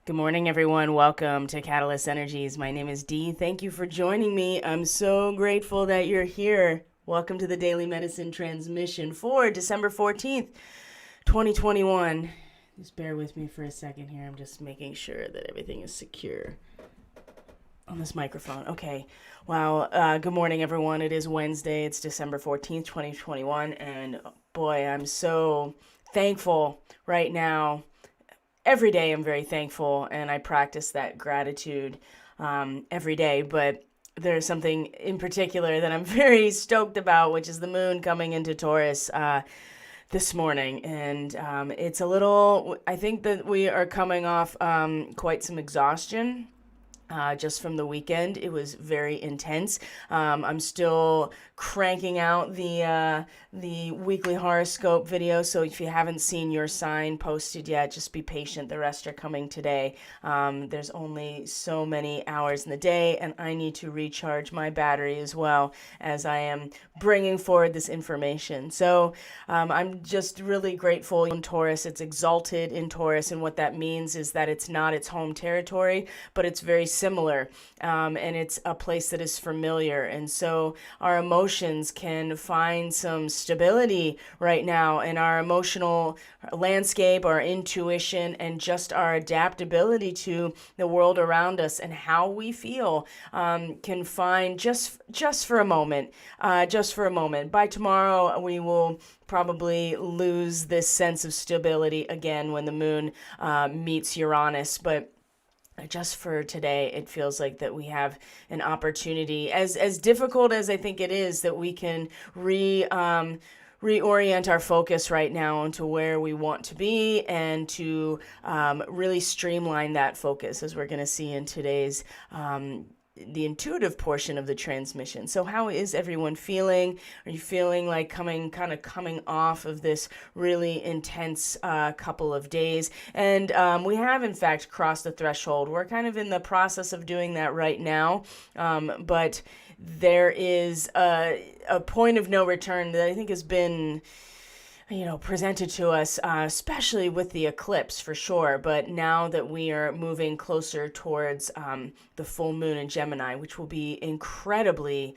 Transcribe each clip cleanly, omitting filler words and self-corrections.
Good morning, everyone. Welcome to Catalyst Energies. My name is Dee. Thank you for joining me. I'm so grateful that you're here. Welcome to the Daily Medicine Transmission for December 14th, 2021. Just bear with me for a second here. I'm just making sure that everything is secure on this microphone. Okay. Wow. Good morning, everyone. It is Wednesday. It's December 14th, 2021. And boy, I'm so thankful right now. Every day I'm very thankful, and I practice that gratitude every day. But there's something in particular that I'm very stoked about, which is the moon coming into Taurus this morning. And it's a little, I think that we are coming off quite some exhaustion. Just from the weekend. It was very intense. I'm still cranking out the weekly horoscope video, so if you haven't seen your sign posted yet, just be patient. The rest are coming today. There's only so many hours in the day, and I need to recharge my battery as well as I am bringing forward this information. So I'm just really grateful in Taurus. It's exalted in Taurus, and what that means is that it's not its home territory, but it's very similar, and it's a place that is familiar. And so our emotions can find some stability right now, and our emotional landscape, our intuition, and just our adaptability to the world around us and how we feel can find just for a moment, just for a moment. By tomorrow, we will probably lose this sense of stability again when the moon meets Uranus, but just for today, it feels like that we have an opportunity, as difficult as I think it is, that we can reorient our focus right now into where we want to be, and to really streamline that focus, as we're going to see in today's the intuitive portion of the transmission. So how is everyone feeling? Are you feeling like coming off of this really intense couple of days? And we have in fact crossed the threshold. We're kind of in the process of doing that right now, but there is a point of no return that I think has been presented to us, especially with the eclipse for sure. But now that we are moving closer towards the full moon in Gemini, which will be incredibly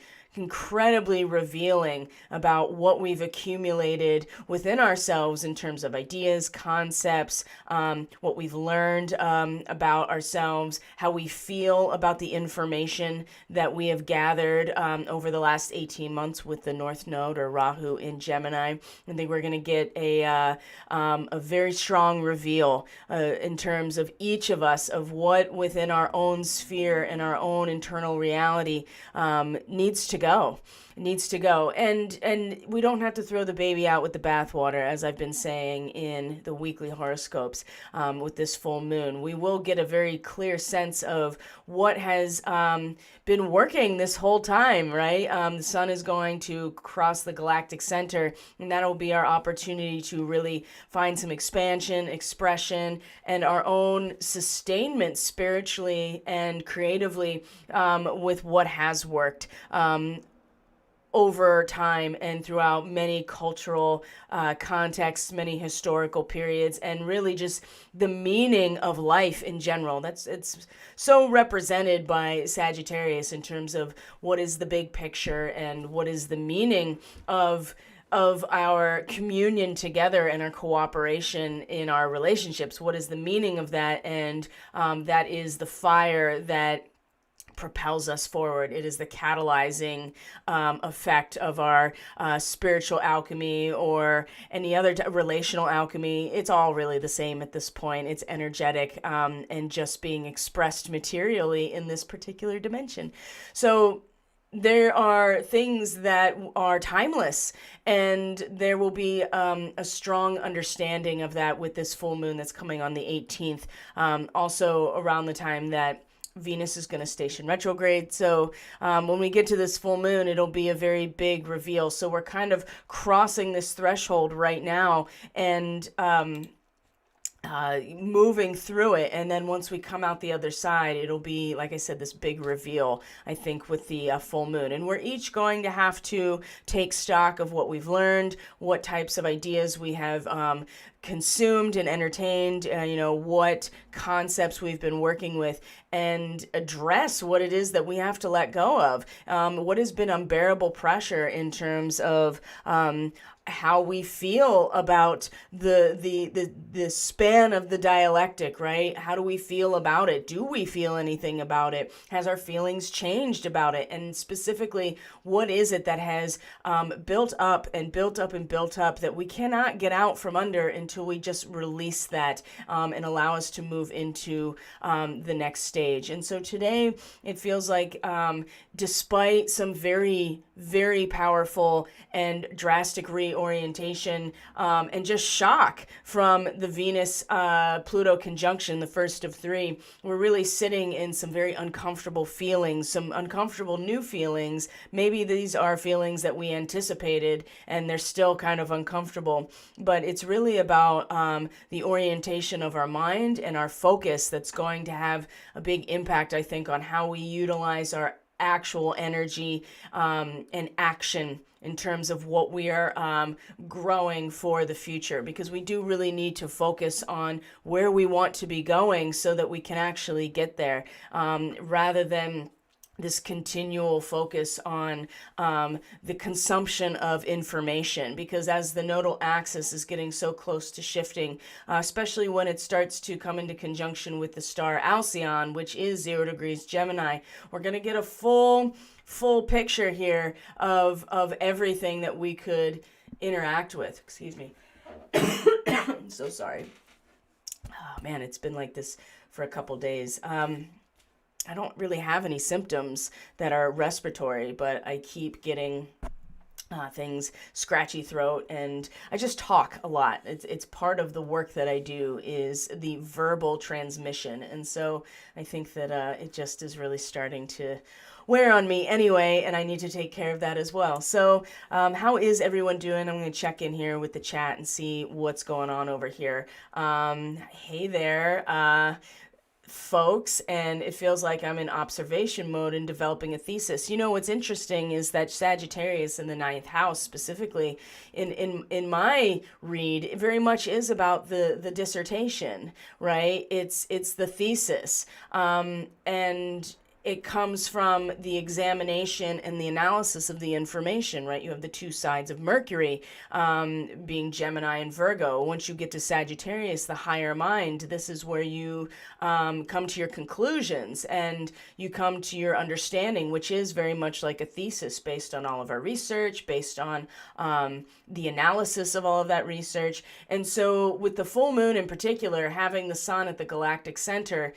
revealing about what we've accumulated within ourselves in terms of ideas, concepts, what we've learned about ourselves, how we feel about the information that we have gathered over the last 18 months with the North Node, or Rahu, in Gemini. I think we're going to get a very strong reveal in terms of each of us, of what within our own sphere and our own internal reality needs to go. And we don't have to throw the baby out with the bathwater, as I've been saying in the weekly horoscopes. With this full moon, we will get a very clear sense of what has been working this whole time, right? The sun is going to cross the galactic center, and that'll be our opportunity to really find some expansion, expression, and our own sustainment spiritually and creatively with what has worked over time and throughout many cultural contexts, many historical periods, and really just the meaning of life in general. It's so represented by Sagittarius in terms of what is the big picture and what is the meaning of our communion together and our cooperation in our relationships. What is the meaning of that? And that is the fire that propels us forward. It is the catalyzing effect of our spiritual alchemy, or any other relational alchemy. It's all really the same at this point. It's energetic and just being expressed materially in this particular dimension. So there are things that are timeless, and there will be a strong understanding of that with this full moon that's coming on the 18th, also around the time that Venus is going to station retrograde. So when we get to this full moon, it'll be a very big reveal. So we're kind of crossing this threshold right now, and moving through it. And then once we come out the other side, it'll be, like I said, this big reveal, I think, with the full moon. And we're each going to have to take stock of what we've learned, what types of ideas we have consumed and entertained, what concepts we've been working with, and address what it is that we have to let go of. What has been unbearable pressure in terms of how we feel about the span of the dialectic, right? How do we feel about it? Do we feel anything about it? Has our feelings changed about it? And specifically, what is it that has built up and built up and built up that we cannot get out from under until we just release that and allow us to move into the next stage? And so today, it feels like despite some very, very powerful and drastic reorientation and just shock from the Venus-Pluto conjunction, the first of three, we're really sitting in some very uncomfortable feelings, some uncomfortable new feelings. Maybe these are feelings that we anticipated and they're still kind of uncomfortable, but it's really about the orientation of our mind and our focus that's going to have a big impact, I think, on how we utilize our actual energy and action in terms of what we are growing for the future, because we do really need to focus on where we want to be going so that we can actually get there, rather than this continual focus on the consumption of information. Because as the nodal axis is getting so close to shifting, especially when it starts to come into conjunction with the star Alcyon, which is 0 degrees Gemini, we're going to get a full picture here of everything that we could interact with. Excuse me. I'm so sorry. Oh man, it's been like this for a couple days. I don't really have any symptoms that are respiratory, but I keep getting things, scratchy throat, and I just talk a lot. It's part of the work that I do is the verbal transmission. And so I think that it just is really starting to wear on me anyway, and I need to take care of that as well. So how is everyone doing? I'm going to check in here with the chat and see what's going on over here. Hey there. Folks, and it feels like I'm in observation mode and developing a thesis. What's interesting is that Sagittarius in the 9th house, specifically in my read, it very much is about the dissertation, right? It's the thesis, and it comes from the examination and the analysis of the information, right? You have the two sides of Mercury, being Gemini and Virgo. Once you get to Sagittarius, the higher mind, this is where you come to your conclusions and you come to your understanding, which is very much like a thesis based on all of our research, based on the analysis of all of that research. And so with the full moon in particular, having the sun at the galactic center,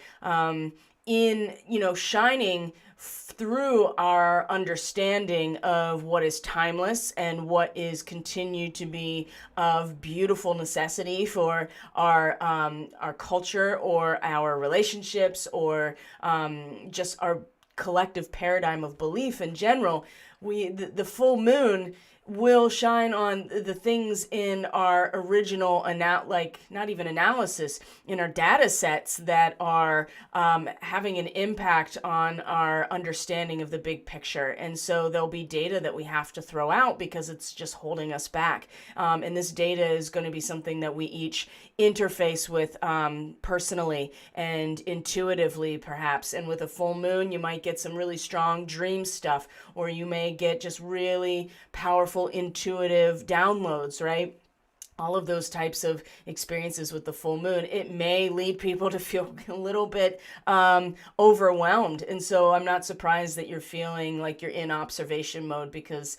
shining through our understanding of what is timeless and what is continued to be of beautiful necessity for our culture or our relationships or just our collective paradigm of belief in general. The full moon will shine on the things in our original, not even analysis, in our data sets that are having an impact on our understanding of the big picture. And so there'll be data that we have to throw out because it's just holding us back. And this data is going to be something that we each interface with personally and intuitively, perhaps. And with a full moon, you might get some really strong dream stuff, or you may get just really powerful intuitive downloads, right? All of those types of experiences with the full moon, it may lead people to feel a little bit overwhelmed. And so I'm not surprised that you're feeling like you're in observation mode, because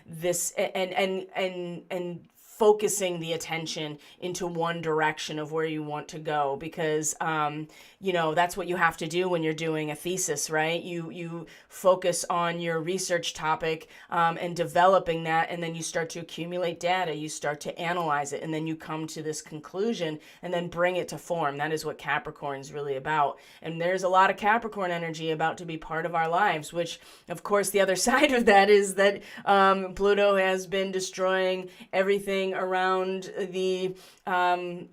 this and focusing the attention into one direction of where you want to go, because that's what you have to do when you're doing a thesis, right? You focus on your research topic and developing that, and then you start to accumulate data, you start to analyze it, and then you come to this conclusion and then bring it to form. That is what Capricorn's really about. And there's a lot of Capricorn energy about to be part of our lives, which of course the other side of that is that Pluto has been destroying everything centering around the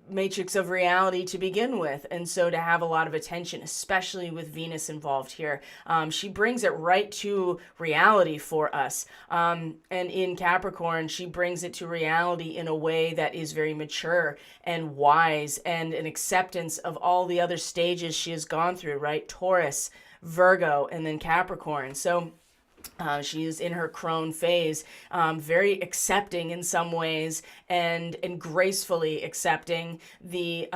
matrix of reality to begin with. And so to have a lot of attention, especially with Venus involved here, she brings it right to reality for us. And in Capricorn, she brings it to reality in a way that is very mature and wise, and an acceptance of all the other stages she has gone through, right? Taurus, Virgo, and then Capricorn. So she is in her crone phase, very accepting in some ways, and gracefully accepting the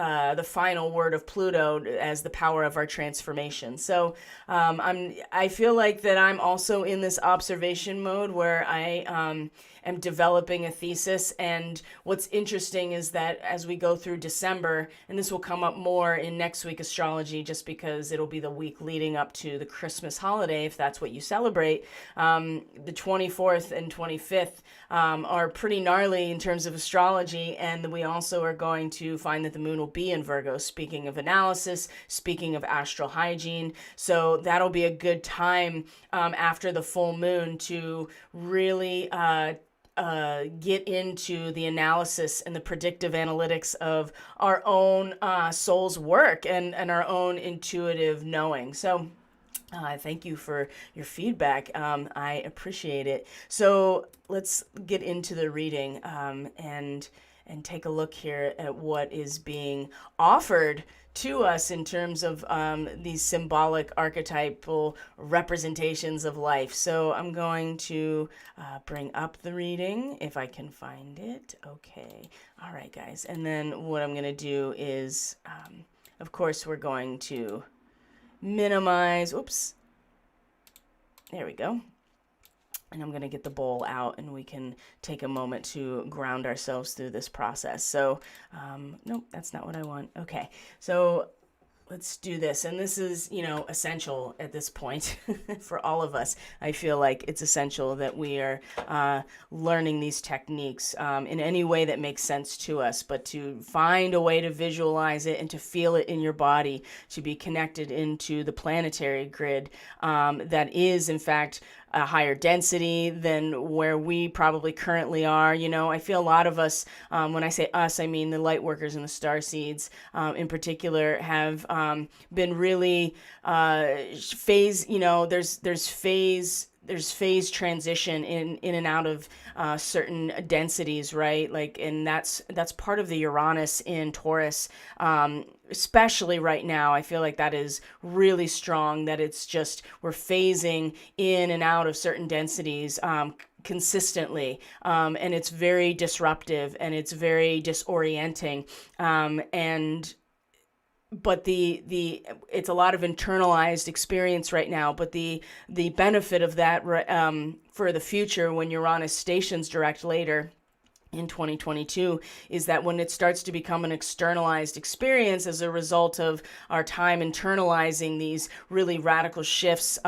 final word of Pluto as the power of our transformation. So I feel like that I'm also in this observation mode where I am developing a thesis. And what's interesting is that as we go through December, and this will come up more in next week astrology, just because it'll be the week leading up to the Christmas holiday, if that's what you celebrate. The 24th and 25th are pretty gnarly in terms of astrology, and we also are going to find that the moon will be in Virgo, speaking of analysis, speaking of astral hygiene. So that'll be a good time after the full moon to really get into the analysis and the predictive analytics of our own soul's work and our own intuitive knowing. So thank you for your feedback. I appreciate it. So let's get into the reading and take a look here at what is being offered to us in terms of these symbolic archetypal representations of life. So I'm going to bring up the reading if I can find it. Okay. All right, guys. And then what I'm going to do is, of course, we're going to minimize. Oops. There we go. And I'm going to get the bowl out and we can take a moment to ground ourselves through this process. So, nope, that's not what I want. Okay, so let's do this. And this is, essential at this point for all of us. I feel like it's essential that we are learning these techniques in any way that makes sense to us, but to find a way to visualize it and to feel it in your body, to be connected into the planetary grid that is, in fact, a higher density than where we probably currently are. I feel a lot of us, when I say us, I mean the light workers and the starseeds in particular, have been really phase, there's phase transition in and out of certain densities, right? And that's part of the Uranus in Taurus, especially right now. I feel like that is really strong, that it's just, we're phasing in and out of certain densities consistently, and it's very disruptive and it's very disorienting, but it's a lot of internalized experience right now. But the benefit of that for the future, when Uranus stations direct later in 2022, is that when it starts to become an externalized experience as a result of our time internalizing these really radical shifts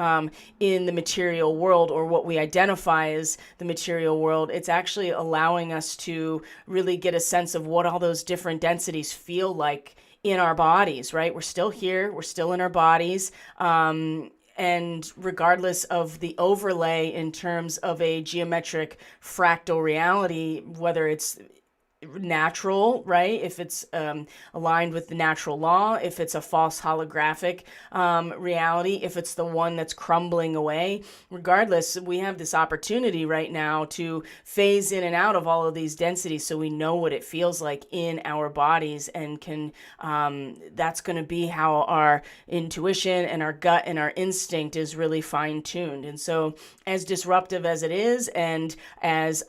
in the material world, or what we identify as the material world, it's actually allowing us to really get a sense of what all those different densities feel like in our bodies, right? We're still here, we're still in our bodies. And regardless of the overlay in terms of a geometric fractal reality, whether it's natural, right? If it's aligned with the natural law, if it's a false holographic reality, if it's the one that's crumbling away, regardless, we have this opportunity right now to phase in and out of all of these densities so we know what it feels like in our bodies, and can that's going to be how our intuition and our gut and our instinct is really fine-tuned. And so as disruptive as it is, and as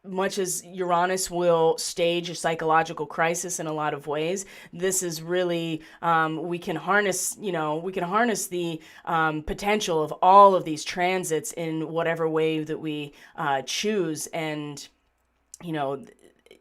much as Uranus will stage a psychological crisis in a lot of ways, this is really, we can harness the potential of all of these transits in whatever way that we choose. And,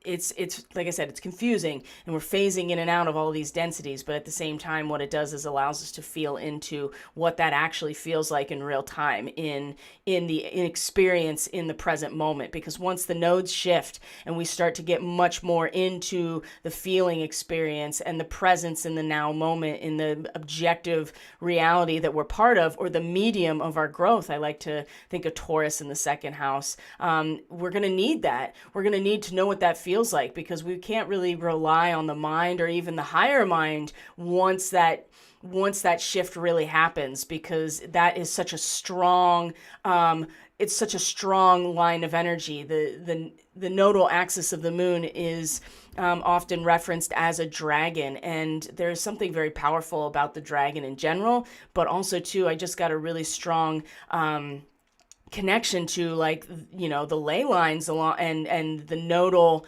it's like I said, it's confusing, and we're phasing in and out of all of these densities, but at the same time, what it does is allows us to feel into what that actually feels like in real time, in experience in the present moment. Because once the nodes shift and we start to get much more into the feeling experience and the presence in the now moment, in the objective reality that we're part of, or the medium of our growth. I like to think of Taurus in the second house. We're going to need that. We're going to need to know what that feels like, because we can't really rely on the mind or even the higher mind once that shift really happens, because that is such a strong it's such a strong line of energy. The nodal axis of the moon is often referenced as a dragon, and there's something very powerful about the dragon in general, but also too, I just got a really strong connection to, like, the ley lines along and the nodal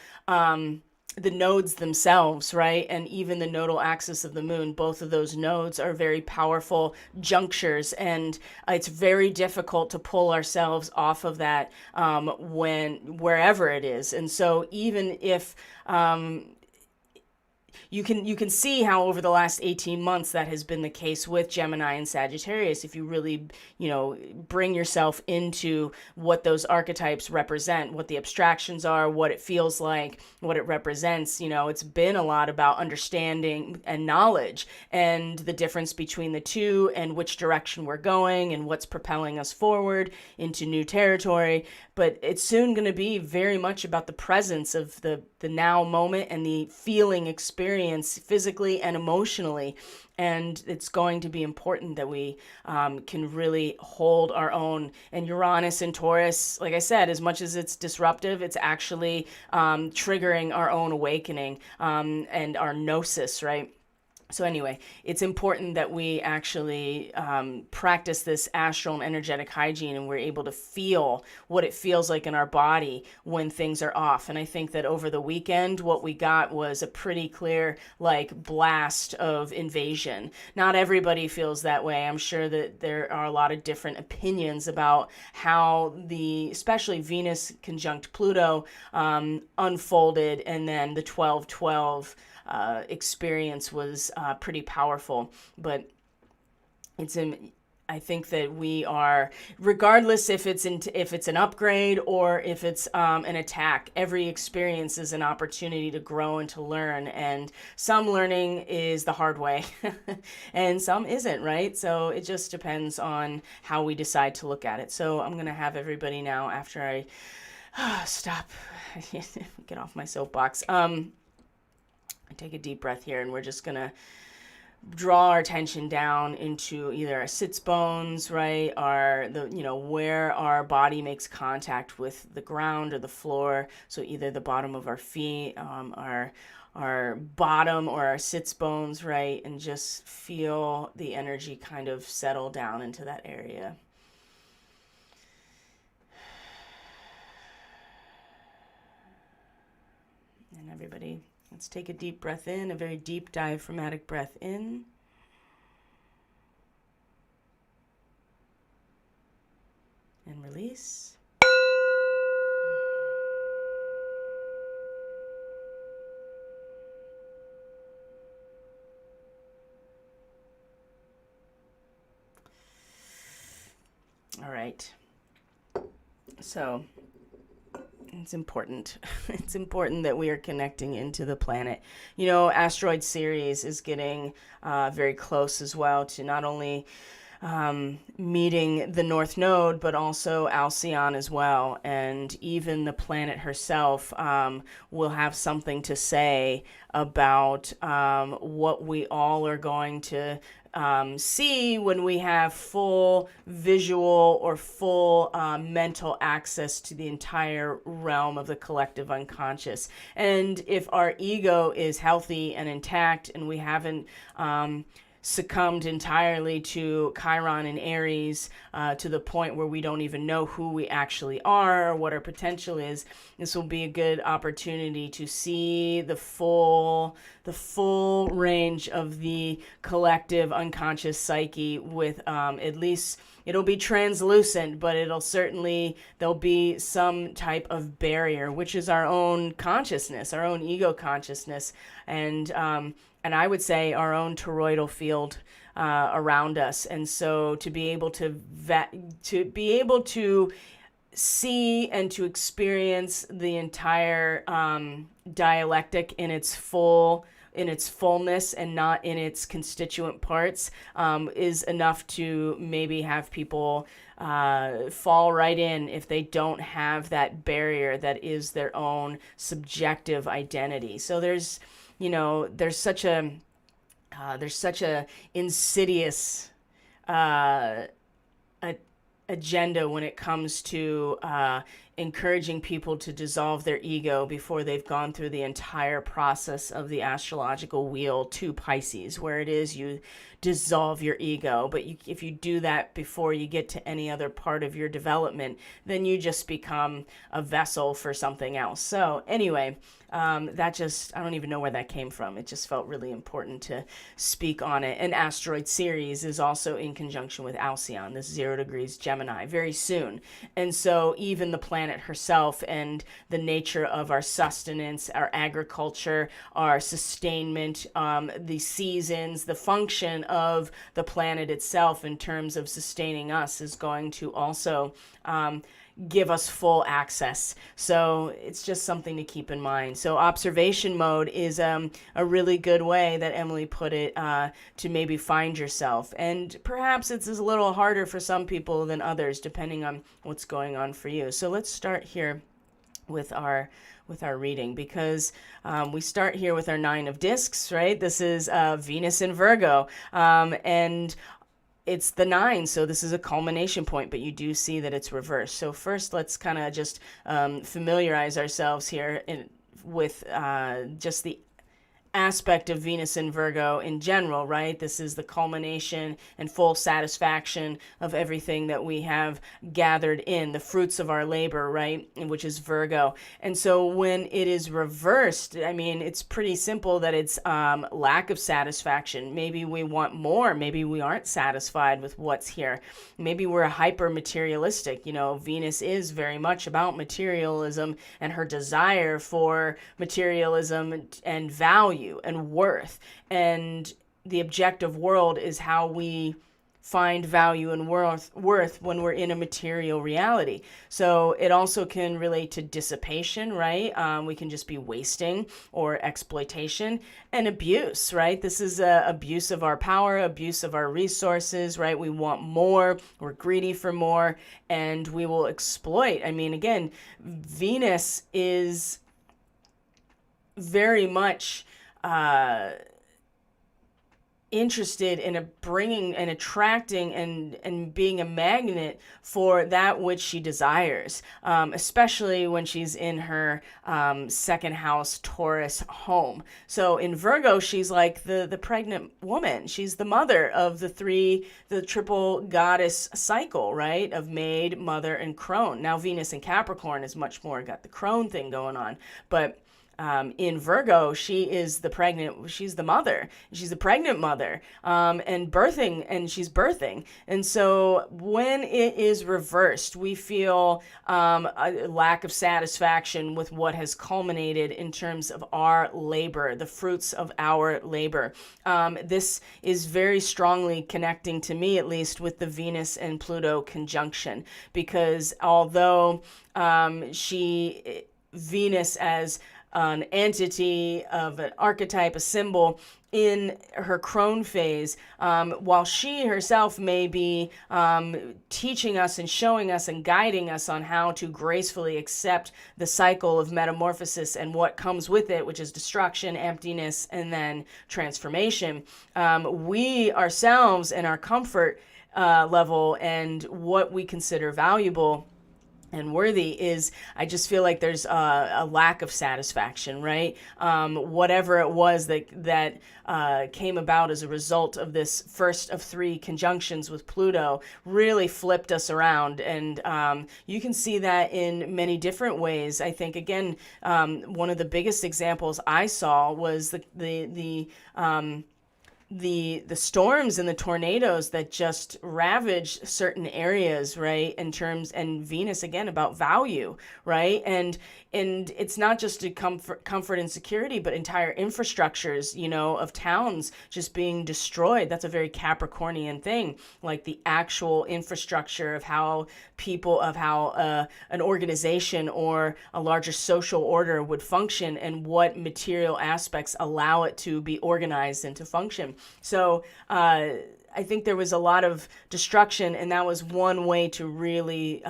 the nodes themselves, right? And even the nodal axis of the moon, both of those nodes are very powerful junctures, and it's very difficult to pull ourselves off of that wherever it is. And so even if you can see how over the last 18 months that has been the case with Gemini and Sagittarius. If you really, bring yourself into what those archetypes represent, what the abstractions are, what it feels like, what it represents, it's been a lot about understanding and knowledge, and the difference between the two, and which direction we're going, and what's propelling us forward into new territory. But it's soon going to be very much about the presence of the now moment and the feeling experience physically and emotionally. And it's going to be important that we can really hold our own. And Uranus and Taurus, like I said, as much as it's disruptive, it's actually triggering our own awakening and our gnosis, right? So anyway, it's important that we actually practice this astral and energetic hygiene, and we're able to feel what it feels like in our body when things are off. And I think that over the weekend, what we got was a pretty clear, blast of invasion. Not everybody feels that way. I'm sure that there are a lot of different opinions about how especially Venus conjunct Pluto unfolded, and then the 12-12 experience was pretty powerful. But I think that we are, regardless if it's an upgrade or if it's an attack, every experience is an opportunity to grow and to learn. And some learning is the hard way and some isn't, right? So it just depends on how we decide to look at it. So I'm going to have everybody now, after I stop, get off my soapbox, take a deep breath here, and we're just going to draw our attention down into either our sits bones, right, where our body makes contact with the ground or the floor. So either the bottom of our feet, our bottom, or our sits bones, right, and just feel the energy kind of settle down into that area. And everybody, let's take a deep breath in, a very deep diaphragmatic breath in. And release. All right. So it's important. It's important that we are connecting into the planet. Asteroid Ceres is getting very close as well to not only meeting the North Node, but also Alcyon as well. And even the planet herself will have something to say about what we all are going to see when we have full visual or full mental access to the entire realm of the collective unconscious. And if our ego is healthy and intact, and we haven't succumbed entirely to Chiron and Aries to the point where we don't even know who we actually are or what our potential is, this will be a good opportunity to see the full range of the collective unconscious psyche with at least it'll be translucent, but there'll be some type of barrier, which is our own consciousness, our own ego consciousness, and I would say our own toroidal field around us. And so to be able to see and to experience the entire dialectic in its fullness and not in its constituent parts is enough to maybe have people fall right in if they don't have that barrier that is their own subjective identity. So there's such a insidious agenda when it comes to encouraging people to dissolve their ego before they've gone through the entire process of the astrological wheel to Pisces, where it is you dissolve your ego. But if you do that before you get to any other part of your development, then you just become a vessel for something else. So anyway, I don't even know where that came from. It just felt really important to speak on it. And asteroid Ceres is also in conjunction with Alcyon, this 0 degrees Gemini, very soon. And so even the planet herself and the nature of our sustenance, our agriculture, our sustainment, the seasons, the function of the planet itself in terms of sustaining us is going to also give us full access. So it's just something to keep in mind. So observation mode is a really good way that Emily put it to maybe find yourself. And perhaps it's a little harder for some people than others, depending on what's going on for you. So let's start here with our reading, because we start here with our 9 of discs, right? This is Venus in Virgo, and it's the 9, so this is a culmination point, but you do see that it's reversed. So first, let's kind of just familiarize ourselves here with just the aspect of Venus in Virgo in general, right? This is the culmination and full satisfaction of everything that we have gathered in, the fruits of our labor, right? Which is Virgo. And so when it is reversed, I mean, it's pretty simple that it's lack of satisfaction. Maybe we want more. Maybe we aren't satisfied with what's here. Maybe we're hyper materialistic. Venus is very much about materialism and her desire for materialism and value and worth, and the objective world is how we find value and worth when we're in a material reality. So it also can relate to dissipation, right? We can just be wasting, or exploitation and abuse, right? This is abuse of our power, abuse of our resources, right? We want more, we're greedy for more, and we will exploit. I mean, again, Venus is very much interested in bringing and attracting and being a magnet for that which she desires, especially when she's in her second house Taurus home. So in Virgo, she's like the pregnant woman. She's the mother of the triple goddess cycle, right? Of maid, mother, and crone. Now Venus in Capricorn is much more got the crone thing going on, but in Virgo, she's the mother. She's the pregnant mother, and she's birthing. And so when it is reversed, we feel a lack of satisfaction with what has culminated in terms of our labor, the fruits of our labor. This is very strongly connecting, to me at least, with the Venus and Pluto conjunction, because although Venus as an entity of an archetype, a symbol in her crone phase, while she herself may be teaching us and showing us and guiding us on how to gracefully accept the cycle of metamorphosis and what comes with it, which is destruction, emptiness, and then transformation, we ourselves and our comfort level and what we consider valuable and worthy is, I just feel like there's a lack of satisfaction, right? Whatever it was that came about as a result of this first of 3 conjunctions with Pluto really flipped us around. And you can see that in many different ways. I think, again, one of the biggest examples I saw was the the storms and the tornadoes that just ravage certain areas, right? In terms, and Venus again about value, right? And it's not just a comfort and security, but entire infrastructures, of towns just being destroyed. That's a very Capricornian thing, like the actual infrastructure of how an organization or a larger social order would function, and what material aspects allow it to be organized and to function. So I think there was a lot of destruction, and that was one way to really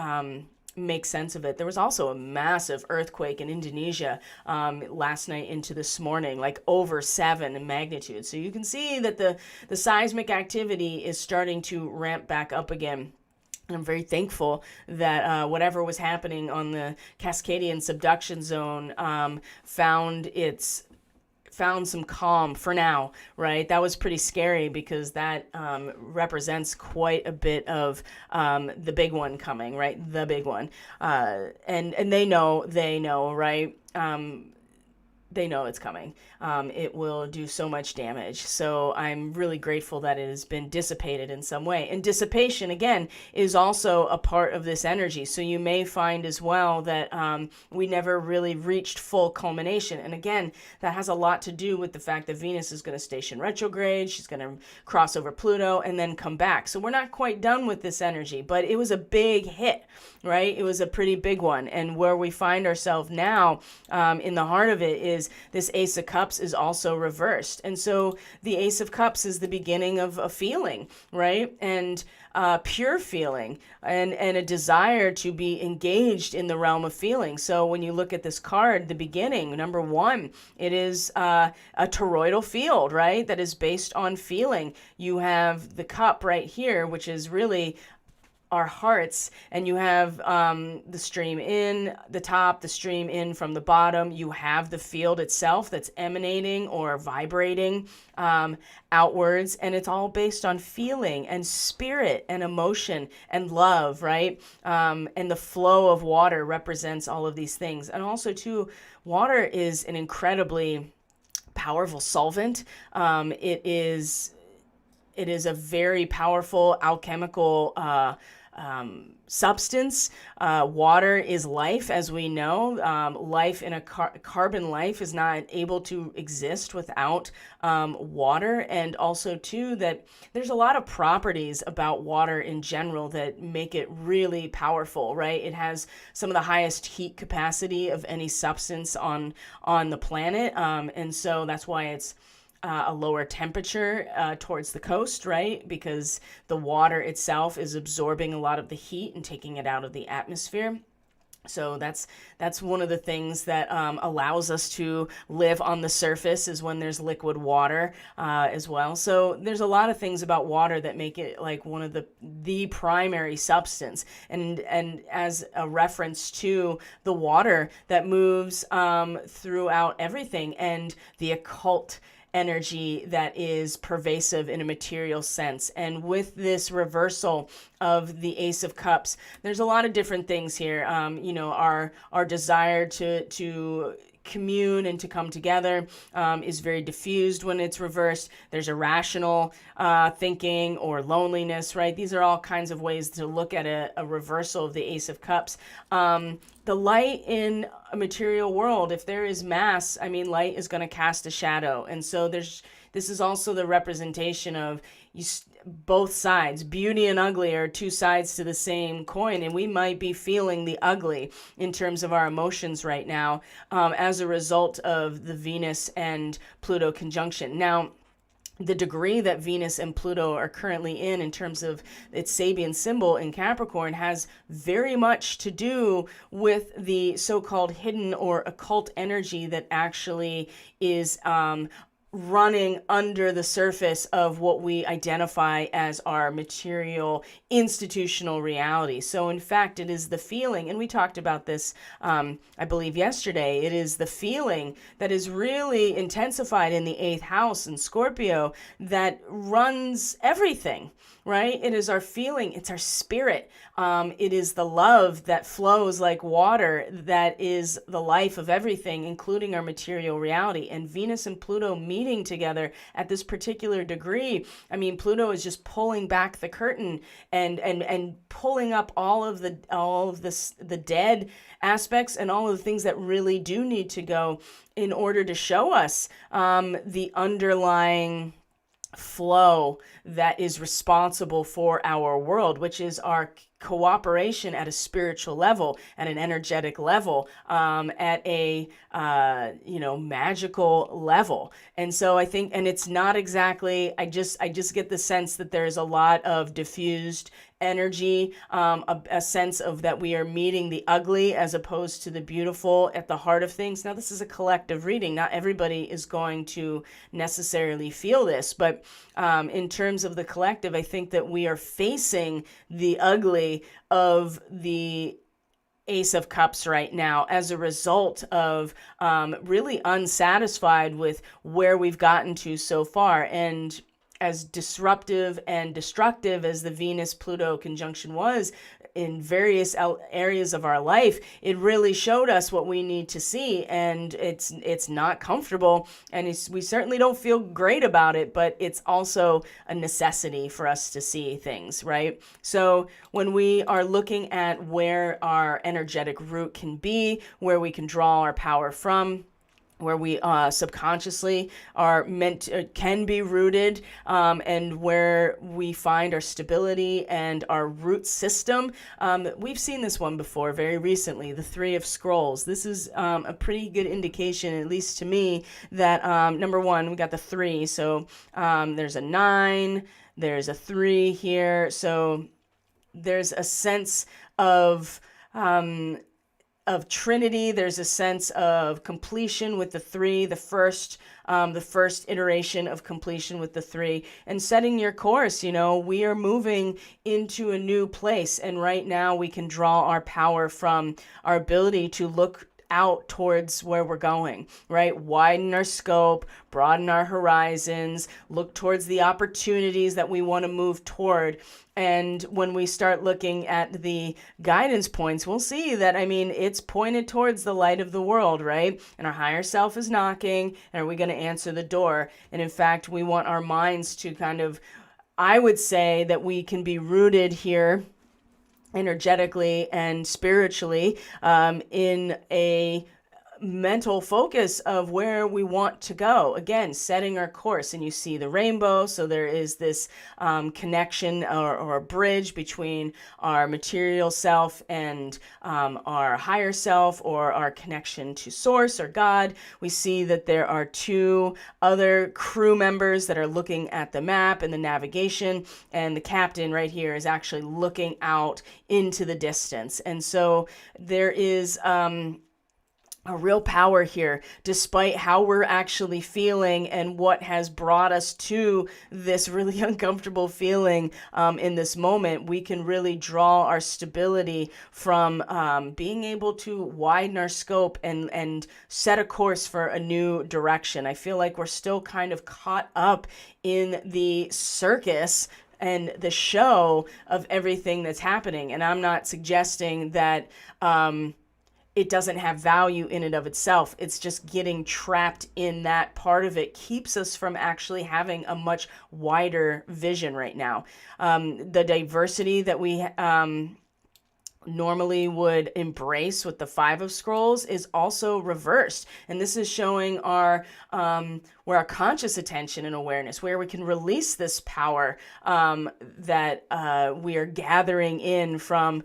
make sense of it. There was also a massive earthquake in Indonesia last night into this morning, like over 7 in magnitude. So you can see that the seismic activity is starting to ramp back up again. And I'm very thankful that whatever was happening on the Cascadian subduction zone found some calm for now, right? That was pretty scary because that represents quite a bit of the big one coming, right? The big one. And they know, right? They know it's coming. It will do so much damage. So I'm really grateful that it has been dissipated in some way. And dissipation, again, is also a part of this energy. So you may find as well that we never really reached full culmination. And again, that has a lot to do with the fact that Venus is going to station retrograde. She's going to cross over Pluto and then come back. So we're not quite done with this energy, but it was a big hit, right? It was a pretty big one. And where we find ourselves now in the heart of it is this Ace of Cups is also reversed. And so the Ace of Cups is the beginning of a feeling, right? And pure feeling and a desire to be engaged in the realm of feeling. So when you look at this card, the beginning, number 1, it is a toroidal field, right? That is based on feeling. You have the cup right here, which is really our hearts, and you have the stream in the top, the stream in from the bottom. You have the field itself that's emanating or vibrating outwards, and it's all based on feeling and spirit and emotion and love, right? And the flow of water represents all of these things. And also too, water is an incredibly powerful solvent. It is a very powerful alchemical substance. Water is life, as we know. Life in a carbon life is not able to exist without water. And also, too, that there's a lot of properties about water in general that make it really powerful, right? It has some of the highest heat capacity of any substance on the planet. And so that's why it's a lower temperature towards the coast, right? Because the water itself is absorbing a lot of the heat and taking it out of the atmosphere. So that's one of the things that allows us to live on the surface, is when there's liquid water as well. So there's a lot of things about water that make it like one of the primary substance, and as a reference to the water that moves throughout everything, and the occult energy that is pervasive in a material sense. And with this reversal of the Ace of Cups, there's a lot of different things here. Our desire to commune and to come together is very diffused when it's reversed. There's irrational thinking or loneliness, right? These are all kinds of ways to look at a reversal of the Ace of Cups. The light in a material world, if there is mass, light is going to cast a shadow. And so this is also the representation of both sides. Beauty and ugly are two sides to the same coin, and we might be feeling the ugly in terms of our emotions right now as a result of the Venus and Pluto conjunction. Now, the degree that Venus and Pluto are currently in terms of its Sabian symbol in Capricorn, has very much to do with the so-called hidden or occult energy that actually is running under the surface of what we identify as our material institutional reality. So in fact, it is the feeling, and we talked about this, I believe yesterday, it is the feeling that is really intensified in the 8th house in Scorpio that runs everything, right? It is our feeling, it's our spirit. It is the love that flows like water that is the life of everything, including our material reality. And Venus and Pluto meet meeting together at this particular degree, I mean, Pluto is just pulling back the curtain and pulling up all of the dead aspects and all of the things that really do need to go in order to show us the underlying flow that is responsible for our world, which is our cooperation at a spiritual level, at an energetic level, at a magical level. And so I think, and it's not exactly, I just get the sense that there's a lot of diffused energy, a sense of that we are meeting the ugly as opposed to the beautiful at the heart of things. Now, this is a collective reading. Not everybody is going to necessarily feel this, but in terms of the collective, I think that we are facing the ugly of the Ace of Cups right now as a result of really unsatisfied with where we've gotten to so far. And as disruptive and destructive as the Venus-Pluto conjunction was in various areas of our life, it really showed us what we need to see, and it's not comfortable, and we certainly don't feel great about it, but it's also a necessity for us to see things, right? So when we are looking at where our energetic root can be, where we can draw our power from, where we subconsciously are can be rooted, and where we find our stability and our root system. We've seen this one before very recently, the Three of Scrolls. This is a pretty good indication, at least to me, that number one, we got the 3. So there's a 9, there's a 3 here. So there's a sense of Trinity. There's a sense of completion with the 3, the first iteration of completion with the 3, and setting your course. We are moving into a new place, and right now we can draw our power from our ability to look out towards where we're going, right? Widen our scope, broaden our horizons, look towards the opportunities that we want to move toward. And when we start looking at the guidance points, we'll see that, it's pointed towards the light of the world, right? And our higher self is knocking, and are we going to answer the door? And in fact, we want our minds to I would say that we can be rooted here energetically and spiritually in a mental focus of where we want to go. Again, setting our course, and you see the rainbow. So there is this connection or a bridge between our material self and our higher self, or our connection to source or God. We see that there are 2 other crew members that are looking at the map and the navigation, and the captain right here is actually looking out into the distance. And so there is a real power here, despite how we're actually feeling and what has brought us to this really uncomfortable feeling in this moment. We can really draw our stability from being able to widen our scope and set a course for a new direction. I feel like we're still kind of caught up in the circus and the show of everything that's happening. And I'm not suggesting that it doesn't have value in and of itself. It's just getting trapped in that part of it keeps us from actually having a much wider vision right now. The diversity that we normally would embrace with the 5 of Scrolls is also reversed. And this is showing where our conscious attention and awareness, where we can release this power that we are gathering in from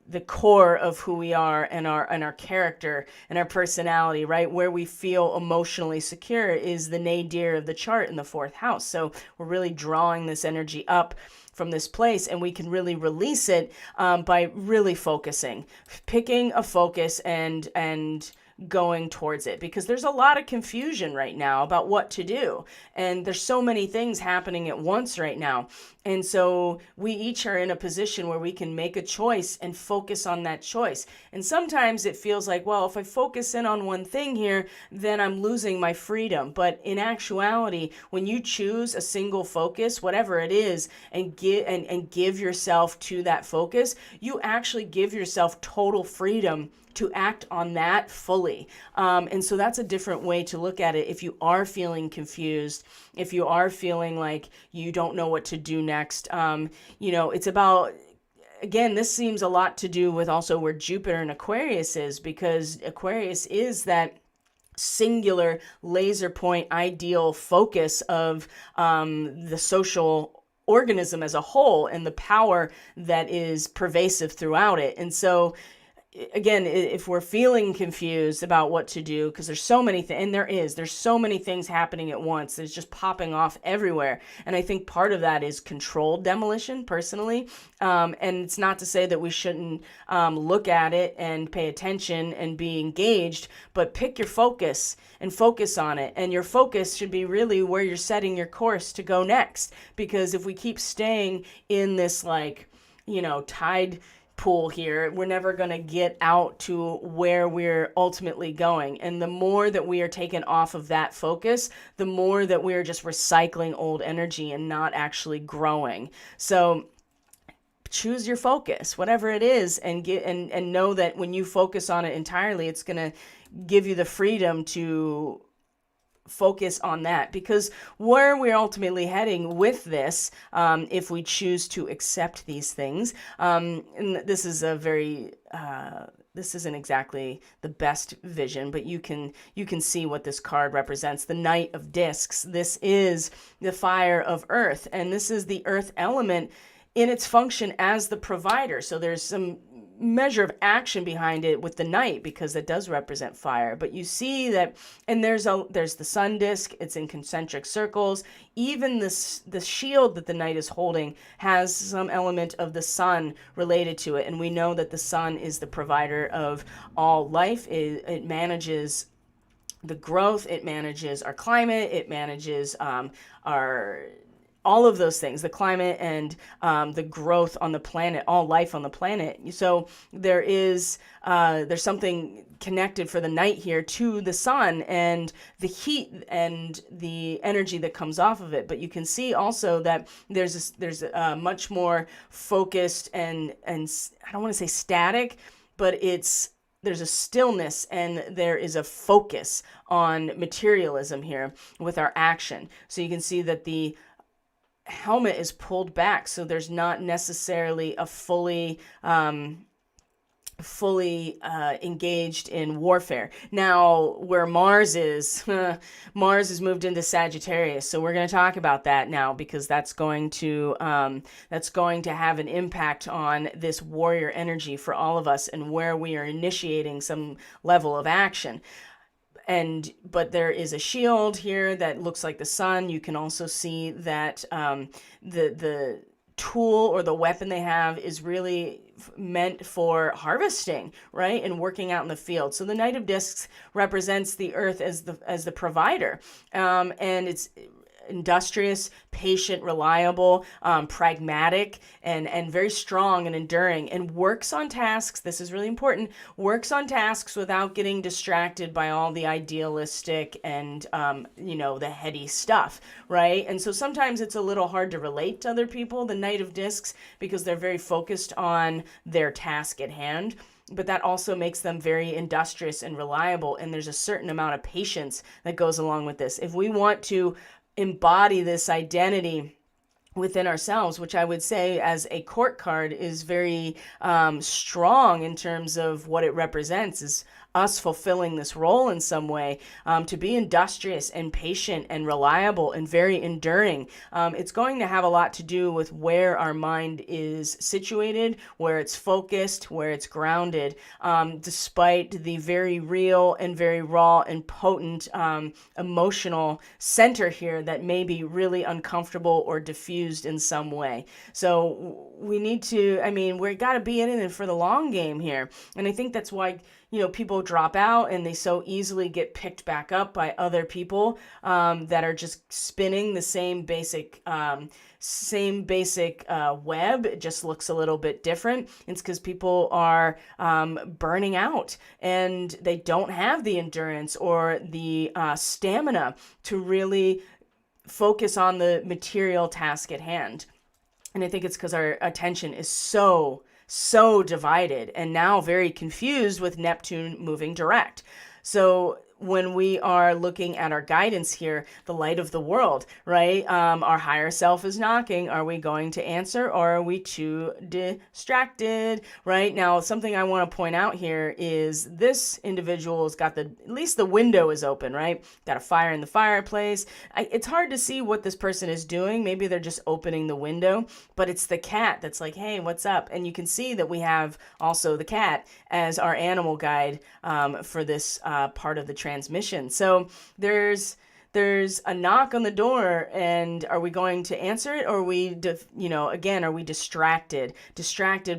the core of who we are and our character and our personality, right? Where we feel emotionally secure is the nadir of the chart in the 4th house. So we're really drawing this energy up from this place, and we can really release it by really focusing, picking a focus and going towards it, because there's a lot of confusion right now about what to do, and there's so many things happening at once right now. And so we each are in a position where we can make a choice and focus on that choice. And sometimes it feels like, well, if I focus in on one thing here, then I'm losing my freedom. But in actuality, when you choose a single focus, whatever it is, and give yourself to that focus, you actually give yourself total freedom to act on that fully. quickly. And so that's a different way to look at it. If you are feeling confused, if you are feeling like you don't know what to do next, it's about, again, this seems a lot to do with also where Jupiter and Aquarius is, because Aquarius is that singular laser point ideal focus of the social organism as a whole and the power that is pervasive throughout it. And so again, if we're feeling confused about what to do, because there's so many things, and there's so many things happening at once, it's just popping off everywhere. And I think part of that is controlled demolition, personally. And it's not to say that we shouldn't look at it and pay attention and be engaged, but pick your focus and focus on it. And your focus should be really where you're setting your course to go next. Because if we keep staying in this tide pool here, we're never going to get out to where we're ultimately going. And the more that we are taken off of that focus, the more that we're just recycling old energy and not actually growing. So choose your focus, whatever it is, and know that when you focus on it entirely, it's going to give you the freedom to focus on that. Because where we're ultimately heading with this, if we choose to accept these things, and this is this isn't exactly the best vision, but you can see what this card represents. The Knight of Discs. This is the fire of earth, and this is the earth element in its function as the provider. So there's some measure of action behind it with the knight, because it does represent fire. But you see that, and there's the sun disk. It's in concentric circles. Even the shield that the knight is holding has some element of the sun related to it. And we know that the sun is the provider of all life. It manages the growth. It manages our climate. It manages all of those things, the climate and the growth on the planet, all life on the planet. So there's something connected for the night here to the sun and the heat and the energy that comes off of it. But you can see also that there's a much more focused and I don't want to say static, but there's a stillness and there is a focus on materialism here with our action. So you can see that the helmet is pulled back, so there's not necessarily a fully engaged in warfare. Now, where Mars is moved into Sagittarius, so we're going to talk about that now, because that's going to have an impact on this warrior energy for all of us and where we are initiating some level of action. But there is a shield here that looks like the sun. You can also see that the tool or the weapon they have is really meant for harvesting, right, and working out in the field. So the Knight of Discs represents the earth as the provider, and it's industrious, patient, reliable, pragmatic, and very strong and enduring, and works on tasks. This is really important. Works on tasks without getting distracted by all the idealistic and, the heady stuff, right? And so sometimes it's a little hard to relate to other people, the Knight of Discs, because they're very focused on their task at hand. But that also makes them very industrious and reliable. And there's a certain amount of patience that goes along with this. If we want to embody this identity within ourselves, which I would say as a court card is very strong in terms of what it represents, is us fulfilling this role in some way, to be industrious and patient and reliable and very enduring. It's going to have a lot to do with where our mind is situated, where it's focused, where it's grounded, despite the very real and very raw and potent emotional center here that may be really uncomfortable or diffused in some way. So we need to, we got to be in it for the long game here. And I think that's why people drop out and they so easily get picked back up by other people that are just spinning the same basic web. It just looks a little bit different. It's because people are burning out and they don't have the endurance or the stamina to really focus on the material task at hand. And I think it's because our attention is so divided and now very confused with Neptune moving direct. So when we are looking at our guidance here, the light of the world, right? Our higher self is knocking. Are we going to answer, or are we too distracted, right? Now, something I want to point out here is this individual's got at least the window is open, right? Got a fire in the fireplace. It's hard to see what this person is doing. Maybe they're just opening the window, but it's the cat that's like, hey, what's up? And you can see that we have also the cat as our animal guide for this part of the transmission. So there's a knock on the door, and are we going to answer it, or are we, again, are we distracted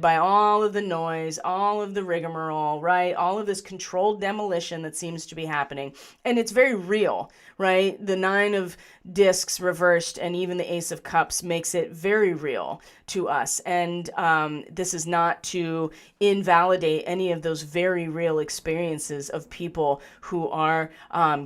by all of the noise, all of the rigmarole, right? All of this controlled demolition that seems to be happening. And it's very real, right? The 9 of discs reversed and even the Ace of Cups makes it very real to us. And this is not to invalidate any of those very real experiences of people who are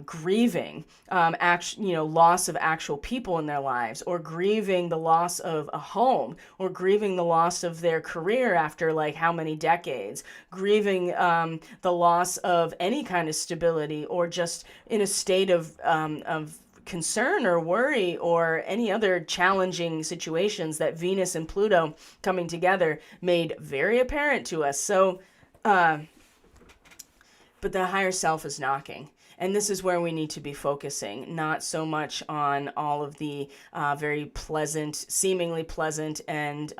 grieving loss of actual people in their lives, or grieving the loss of a home, or grieving the loss of their career after like how many decades, grieving the loss of any kind of stability, or just in a state of concern or worry, or any other challenging situations that Venus and Pluto coming together made very apparent to us. So, but the higher self is knocking. And this is where we need to be focusing, not so much on all of the very pleasant, seemingly pleasant and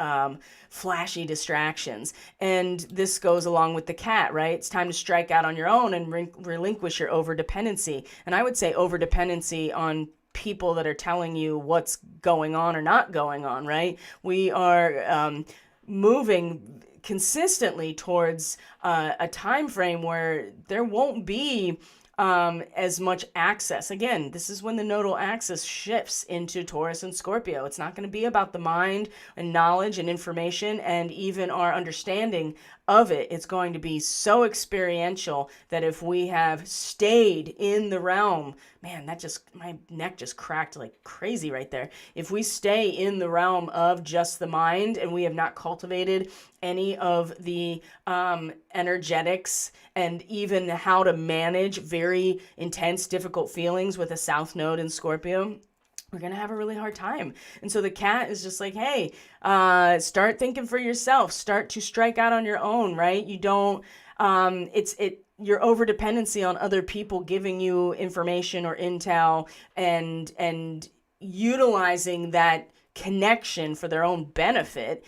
flashy distractions. And this goes along with the cat, right? It's time to strike out on your own and relinquish your overdependency. And I would say overdependency on people that are telling you what's going on or not going on, right? We are moving consistently towards a time frame where there won't be as much access. Again, this is when the nodal axis shifts into Taurus and Scorpio. It's not going to be about the mind and knowledge and information and even our understanding of it. It's going to be so experiential that if we have stayed in the realm, man, my neck just cracked like crazy right there. If we stay in the realm of just the mind and we have not cultivated any of the energetics and even how to manage very intense, difficult feelings with a South Node in Scorpio, we're going to have a really hard time. And so the cat is just like, hey, start thinking for yourself, start to strike out on your own, right? You don't, your overdependency on other people giving you information or intel and utilizing that connection for their own benefit,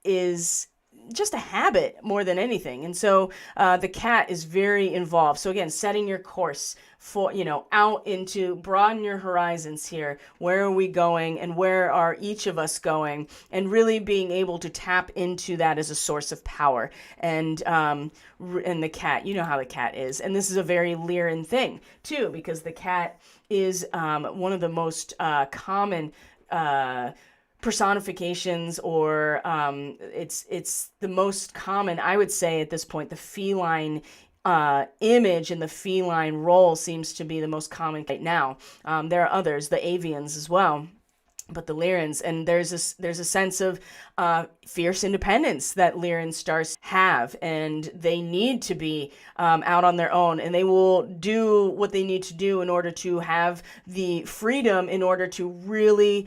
is just a habit more than anything. And so the cat is very involved. So again, setting your course for, out into, broaden your horizons here. Where are we going and where are each of us going? And really being able to tap into that as a source of power. And the cat, you know how the cat is. And this is a very Lyran thing too, because the cat is one of the most common personifications, or it's the most common, I would say at this point. The feline image and the feline role seems to be the most common right now. There are others, the avians as well, but the Lyrans, and there's a sense of fierce independence that Lyran stars have, and they need to be out on their own, and they will do what they need to do in order to have the freedom in order to really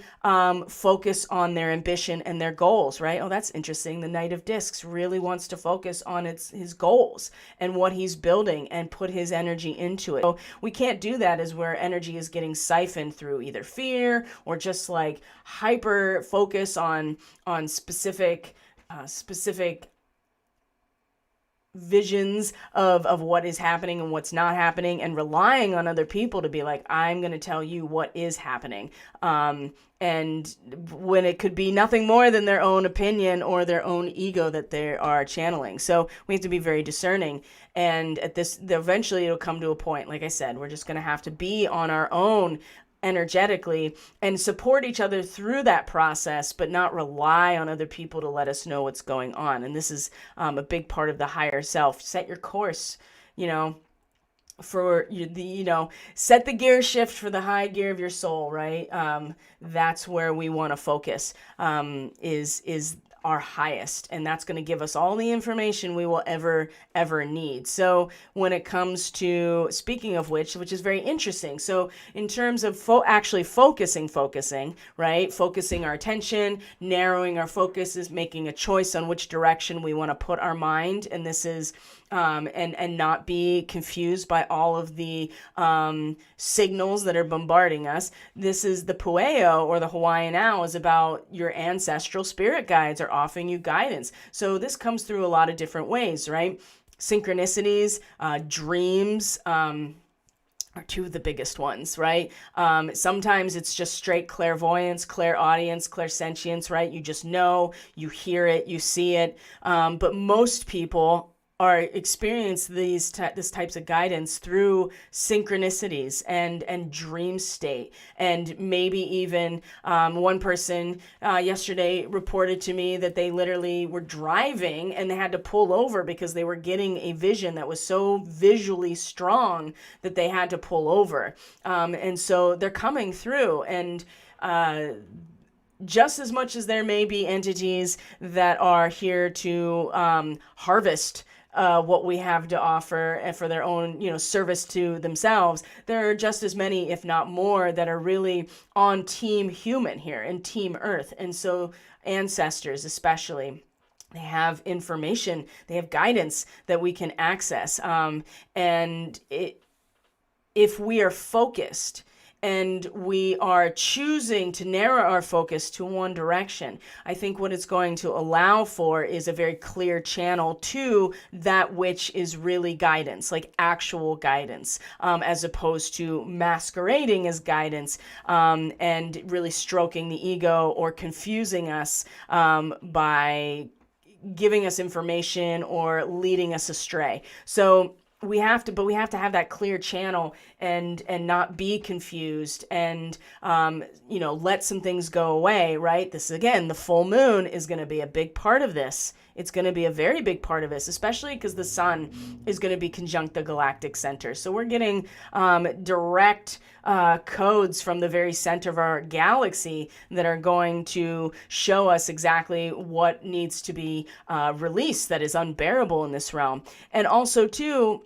focus on their ambition and their goals, right? Oh, that's interesting. The Knight of Discs really wants to focus on his goals and what he's building and put his energy into it. So we can't do that as where energy is getting siphoned through either fear or just like hyper focus on specific visions of what is happening and what's not happening, and relying on other people to be like, I'm going to tell you what is happening. And when it could be nothing more than their own opinion or their own ego that they are channeling. So we have to be very discerning. And eventually it'll come to a point, like I said, we're just going to have to be on our own energetically and support each other through that process, but not rely on other people to let us know what's going on. And this is a big part of the higher self. Set your course, set the gear shift for the high gear of your soul, right? That's where we want to focus, is our highest, and that's going to give us all the information we will ever need. So when it comes to, speaking of which is very interesting, so in terms of actually focusing, right, focusing our attention, narrowing our focus, is making a choice on which direction we want to put our mind. And this is and not be confused by all of the signals that are bombarding us. This is the Pueo, or the Hawaiian owl, is about your ancestral spirit guides are offering you guidance. So this comes through a lot of different ways, right? Synchronicities, dreams, are two of the biggest ones, right? Sometimes it's just straight clairvoyance, clairaudience, clairsentience, right? You just know, you hear it, you see it. But most people are experience this types of guidance through synchronicities and dream state. And maybe even one person yesterday reported to me that they literally were driving and they had to pull over because they were getting a vision that was so visually strong that they had to pull over. And so they're coming through, and just as much as there may be entities that are here to harvest what we have to offer and for their own, service to themselves, there are just as many, if not more, that are really on team human here and team earth. And so ancestors especially, they have information, they have guidance that we can access. If we are focused and we are choosing to narrow our focus to one direction, I think what it's going to allow for is a very clear channel to that which is really guidance, like actual guidance, as opposed to masquerading as guidance and really stroking the ego or confusing us by giving us information or leading us astray. So we have to have that clear channel and not be confused and, let some things go away, right? This, again, the full moon is going to be a big part of this. It's going to be a very big part of this, especially because the sun is going to be conjunct the galactic center. So we're getting direct codes from the very center of our galaxy that are going to show us exactly what needs to be released that is unbearable in this realm. And also, too,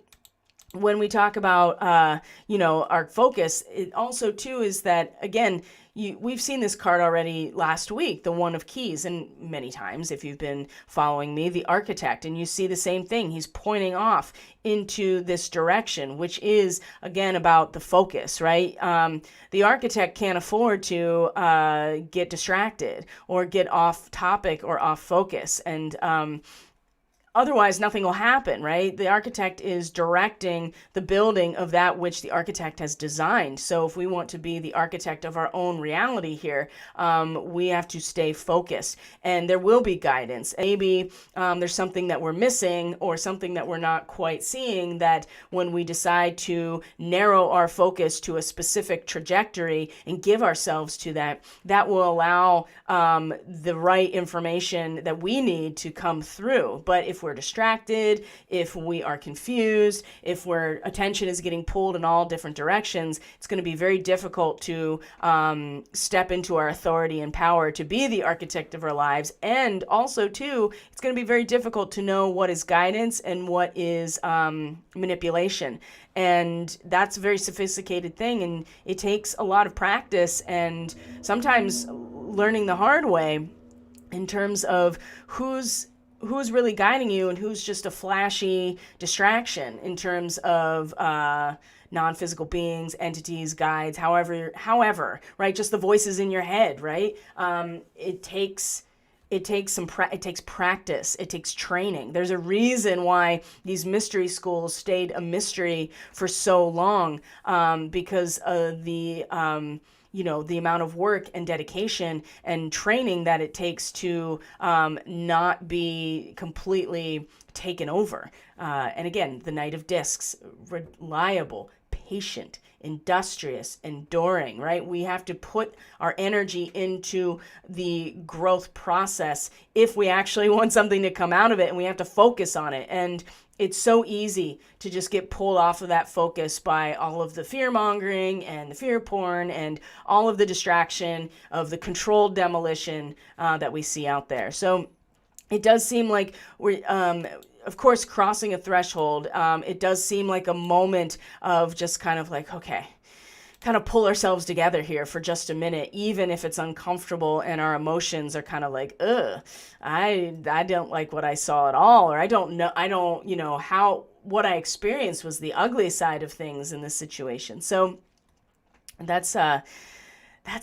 when we talk about, our focus, it also, too, is that, again, we've seen this card already last week, the One of Keys, and many times, if you've been following me, the Architect, and you see the same thing. He's pointing off into this direction, which is, again, about the focus, right? The Architect can't afford to get distracted or get off topic or off focus, and otherwise, nothing will happen, right? The architect is directing the building of that which the architect has designed. So if we want to be the architect of our own reality here, we have to stay focused. And there will be guidance. Maybe there's something that we're missing or something that we're not quite seeing, that when we decide to narrow our focus to a specific trajectory and give ourselves to that, that will allow the right information that we need to come through. But if we're distracted, if we are confused, if our attention is getting pulled in all different directions, it's going to be very difficult to step into our authority and power to be the architect of our lives. And also, too, it's going to be very difficult to know what is guidance and what is manipulation. And that's a very sophisticated thing, and it takes a lot of practice and sometimes learning the hard way in terms of who's really guiding you and who's just a flashy distraction in terms of non-physical beings, entities, guides, however, right? Just the voices in your head, right? It takes practice. It takes training. There's a reason why these mystery schools stayed a mystery for so long, because of the amount of work and dedication and training that it takes to not be completely taken over. And again, the Knight of Discs, reliable, patient, industrious, enduring, right? We have to put our energy into the growth process if we actually want something to come out of it, and we have to focus on it. And it's so easy to just get pulled off of that focus by all of the fear-mongering and the fear porn and all of the distraction of the controlled demolition that we see out there. So it does seem like we're, of course, crossing a threshold. It does seem like a moment of just kind of like, okay, kind of pull ourselves together here for just a minute, even if it's uncomfortable and our emotions are kind of like, I don't like what I saw at all, or I don't know, how what I experienced was the ugly side of things in this situation. So that's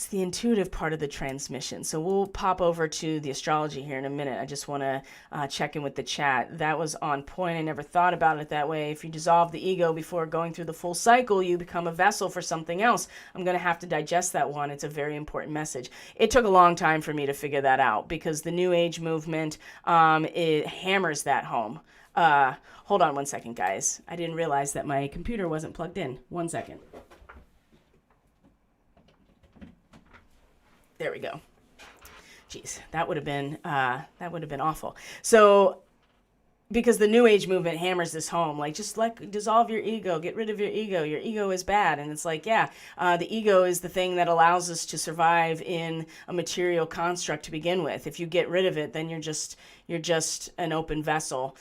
the intuitive part of the transmission. So we'll pop over to the astrology here in a minute. I just want to check in with the chat. That was on point. I never thought about it that way. If you dissolve the ego before going through the full cycle, you become a vessel for something else. I'm going to have to digest that one. It's a very important message. It took a long time for me to figure that out because the New Age movement, it hammers that home. Hold on one second, guys. I didn't realize that my computer wasn't plugged in. 1 second. There we go. Jeez, that would have been awful. So, because the New Age movement hammers this home, like just like dissolve your ego, get rid of your ego. Your ego is bad, and it's like, yeah, the ego is the thing that allows us to survive in a material construct to begin with. If you get rid of it, then you're just an open vessel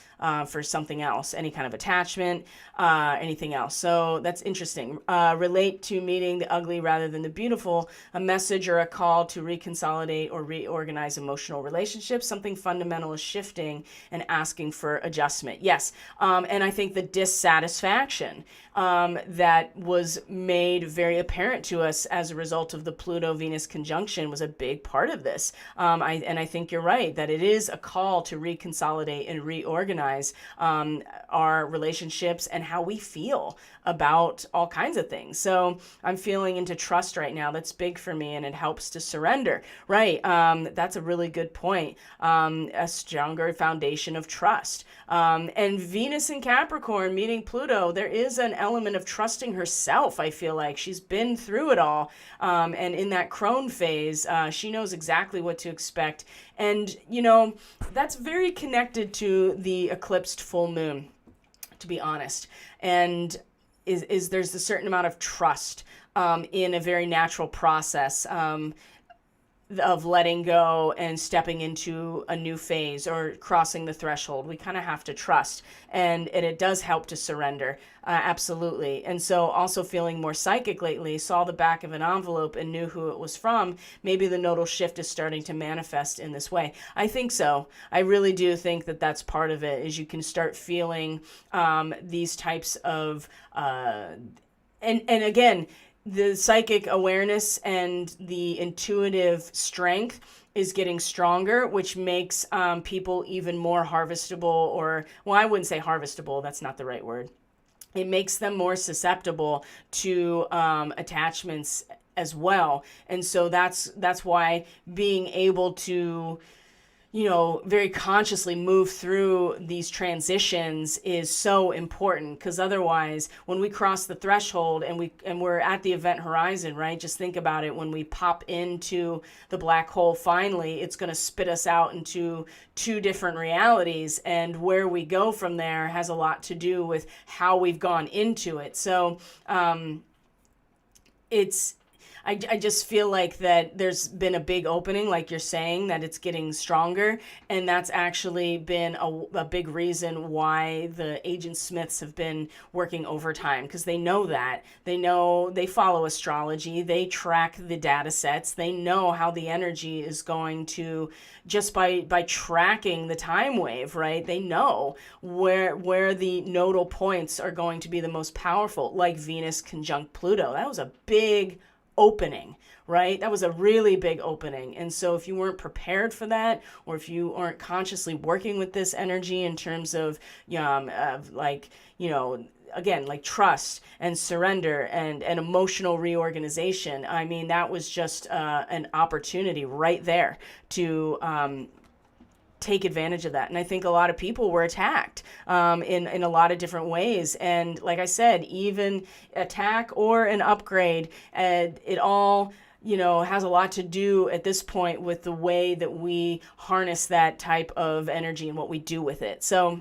for something else, any kind of attachment, anything else. So that's interesting. Relate to meeting the ugly rather than the beautiful, a message or a call to reconsolidate or reorganize emotional relationships. Something fundamental is shifting and asking for adjustment. Yes, and I think the dissatisfaction that was made very apparent to us as a result of the Pluto-Venus conjunction was a big part of this. I think you're right, that it is a call to reconsolidate and reorganize our relationships and how we feel about all kinds of things. So I'm feeling into trust right now. That's big for me, and it helps to surrender. Right. That's a really good point. A stronger foundation of trust. And Venus in Capricorn meeting Pluto, there is an element of trusting herself. I feel like she's been through it all. And in that crone phase, she knows exactly what to expect. And, that's very connected to the eclipsed full moon, to be honest. And is there's a certain amount of trust in a very natural process of letting go and stepping into a new phase or crossing the threshold. We kind of have to trust, and it does help to surrender, absolutely. And so also feeling more psychic lately, saw the back of an envelope and knew who it was from. Maybe the nodal shift is starting to manifest in this way. I think so. I really do think that that's part of it, is you can start feeling these types of, and again, the psychic awareness and the intuitive strength is getting stronger, which makes people even more harvestable, or, well, I wouldn't say harvestable, that's not the right word. It makes them more susceptible to attachments as well. And so that's why being able to very consciously move through these transitions is so important, because otherwise when we cross the threshold and we're at the event horizon, right? Just think about it. When we pop into the black hole, finally, it's going to spit us out into two different realities, and where we go from there has a lot to do with how we've gone into it. So I just feel like that there's been a big opening, like you're saying, that it's getting stronger. And that's actually been a big reason why the Agent Smiths have been working overtime, because they know that. They follow astrology. They track the data sets. They know how the energy is going to, just by tracking the time wave, right? They know where the nodal points are going to be the most powerful, like Venus conjunct Pluto. That was a big opening, right? That was a really big opening. And so if you weren't prepared for that, or if you aren't consciously working with this energy in terms of, again, like trust and surrender and emotional reorganization, I mean, that was just an opportunity right there to take advantage of that. And I think a lot of people were attacked in a lot of different ways. And like I said, even attack or an upgrade, it all, has a lot to do at this point with the way that we harness that type of energy and what we do with it. So,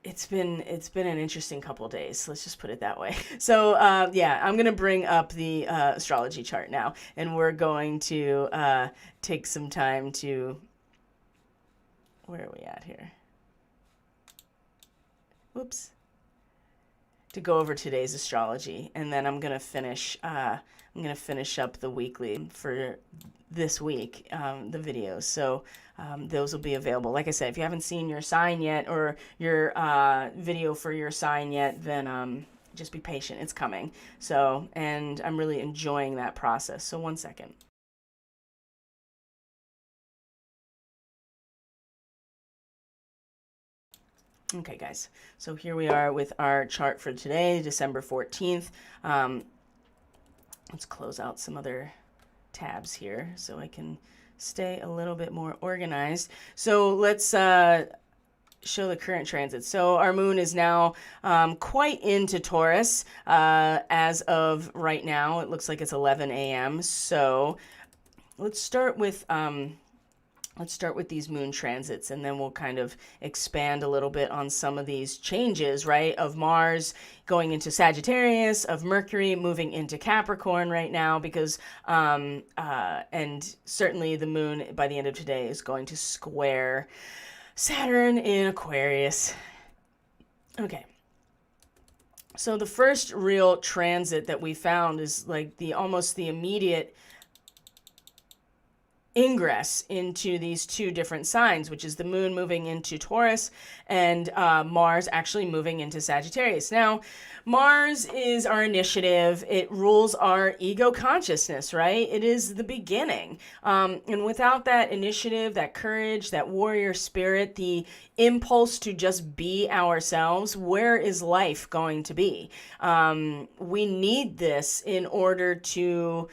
it's been an interesting couple of days. Let's just put it that way. So yeah, I'm gonna bring up the astrology chart now, and we're going to take some time to, where are we at here? Whoops. To go over today's astrology, and then I'm gonna finish up the weekly for this week, the videos. So those will be available. Like I said, if you haven't seen your sign yet, or your video for your sign yet, then just be patient. It's coming. So, and I'm really enjoying that process. So 1 second. Okay, guys, so here we are with our chart for today, December 14th. Let's close out some other tabs here so I can stay a little bit more organized. So let's show the current transit. So our moon is now quite into Taurus as of right now. It looks like it's 11 a.m. So let's start with these moon transits, and then we'll kind of expand a little bit on some of these changes, right? Of Mars going into Sagittarius, of Mercury moving into Capricorn right now, because, and certainly the moon by the end of today is going to square Saturn in Aquarius. Okay. So the first real transit that we found is like almost the immediate ingress into these two different signs, which is the moon moving into Taurus and Mars actually moving into Sagittarius. Now, Mars is our initiative. It rules our ego consciousness, right? It is the beginning. And without that initiative, that courage, that warrior spirit, the impulse to just be ourselves, where is life going to be? We need this in order to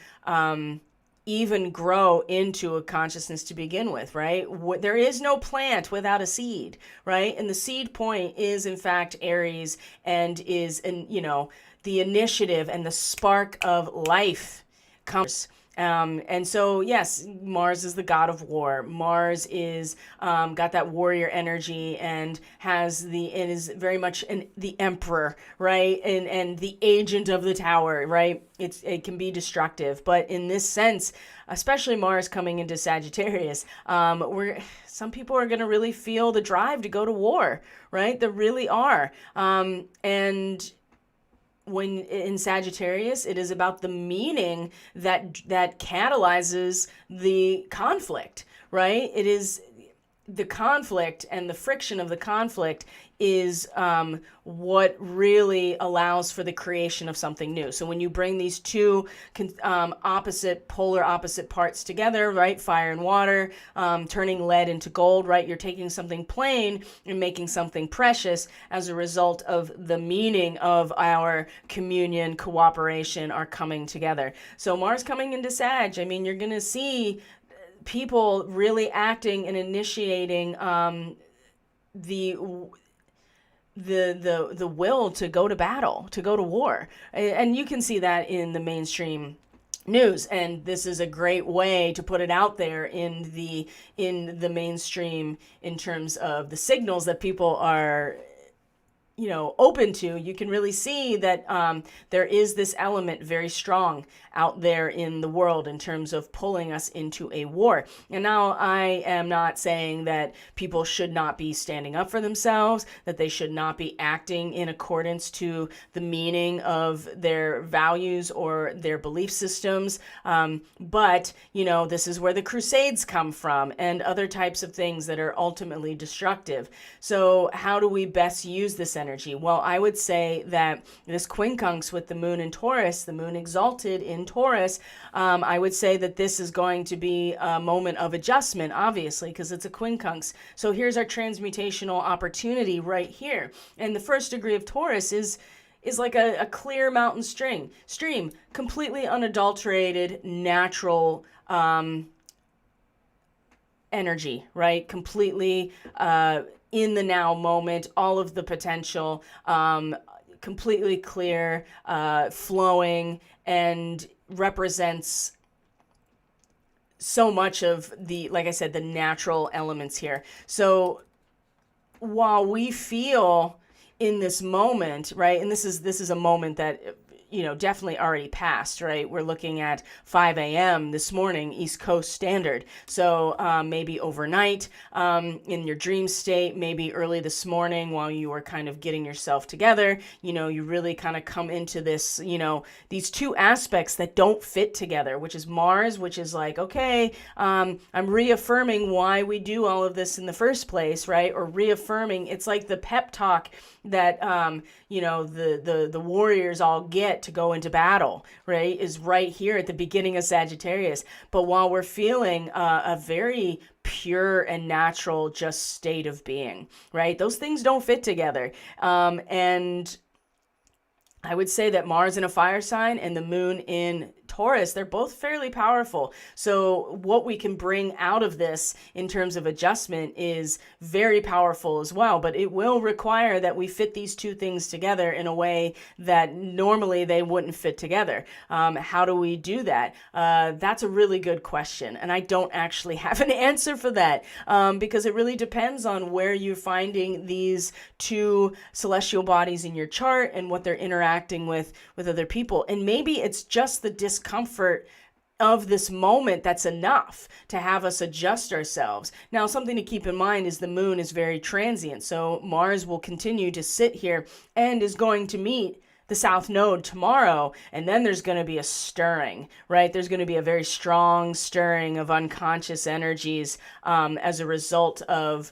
even grow into a consciousness to begin with, right? There is no plant without a seed, right? And the seed point is in fact Aries, and is, the initiative and the spark of life comes. And so, yes, Mars is the god of war. Mars is got that warrior energy, and it is very much the emperor, right? And the agent of the tower, right? It can be destructive, but in this sense, especially Mars coming into Sagittarius, some people are going to really feel the drive to go to war, right? They really are, and when in Sagittarius, it is about the meaning that catalyzes the conflict, right? It is the conflict, and the friction of the conflict is what really allows for the creation of something new. So when you bring these two polar opposite parts together, right, fire and water, turning lead into gold, right, you're taking something plain and making something precious as a result of the meaning of our communion, cooperation, are coming together. So Mars coming into Sag, I mean, you're going to see people really acting and initiating the will to go to battle, to go to war. And you can see that in the mainstream news, and this is a great way to put it out there in the mainstream, in terms of the signals that people are open to. You can really see that there is this element very strong out there in the world in terms of pulling us into a war. And now I am not saying that people should not be standing up for themselves, that they should not be acting in accordance to the meaning of their values or their belief systems. But, this is where the Crusades come from, and other types of things that are ultimately destructive. So how do we best use this energy? Well, I would say that this quincunx with the moon in Taurus, the moon exalted in Taurus, I would say that this is going to be a moment of adjustment, obviously, because it's a quincunx. So here's our transmutational opportunity right here. And the first degree of Taurus is like a clear mountain stream, completely unadulterated, natural energy, right? Completely in the now moment, all of the potential, completely clear, flowing, and represents so much of the, like I said, the natural elements here. So while we feel in this moment, right? And this is a moment that, definitely already passed, right? We're looking at 5 a.m. this morning, East Coast Standard. So maybe overnight in your dream state, maybe early this morning while you were kind of getting yourself together, you really kind of come into this, these two aspects that don't fit together, which is Mars, which is like, okay, I'm reaffirming why we do all of this in the first place, right? Or reaffirming, it's like the pep talk that, the warriors all get to go into battle, right, is right here at the beginning of Sagittarius. But while we're feeling a very pure and natural just state of being, right, those things don't fit together. And I would say that Mars in a fire sign and the moon in Taurus, they're both fairly powerful. So what we can bring out of this in terms of adjustment is very powerful as well. But it will require that we fit these two things together in a way that normally they wouldn't fit together. How do we do that? That's a really good question. And I don't actually have an answer for that because it really depends on where you're finding these two celestial bodies in your chart and what they're interacting with other people. And maybe it's just the discomfort of this moment that's enough to have us adjust ourselves. Now, something to keep in mind is the moon is very transient. So Mars will continue to sit here and is going to meet the South Node tomorrow, and then there's going to be a stirring, right? There's going to be a very strong stirring of unconscious energies as a result of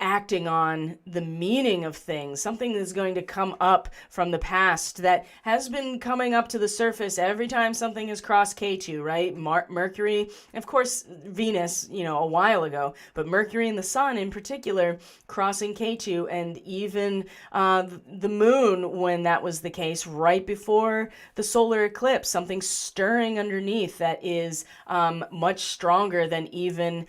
acting on the meaning of things. Something is going to come up from the past that has been coming up to the surface every time something has crossed K2, right? Mercury, of course, Venus, a while ago, but Mercury and the Sun in particular crossing K2, and even the moon when that was the case right before the solar eclipse, something stirring underneath that is much stronger than even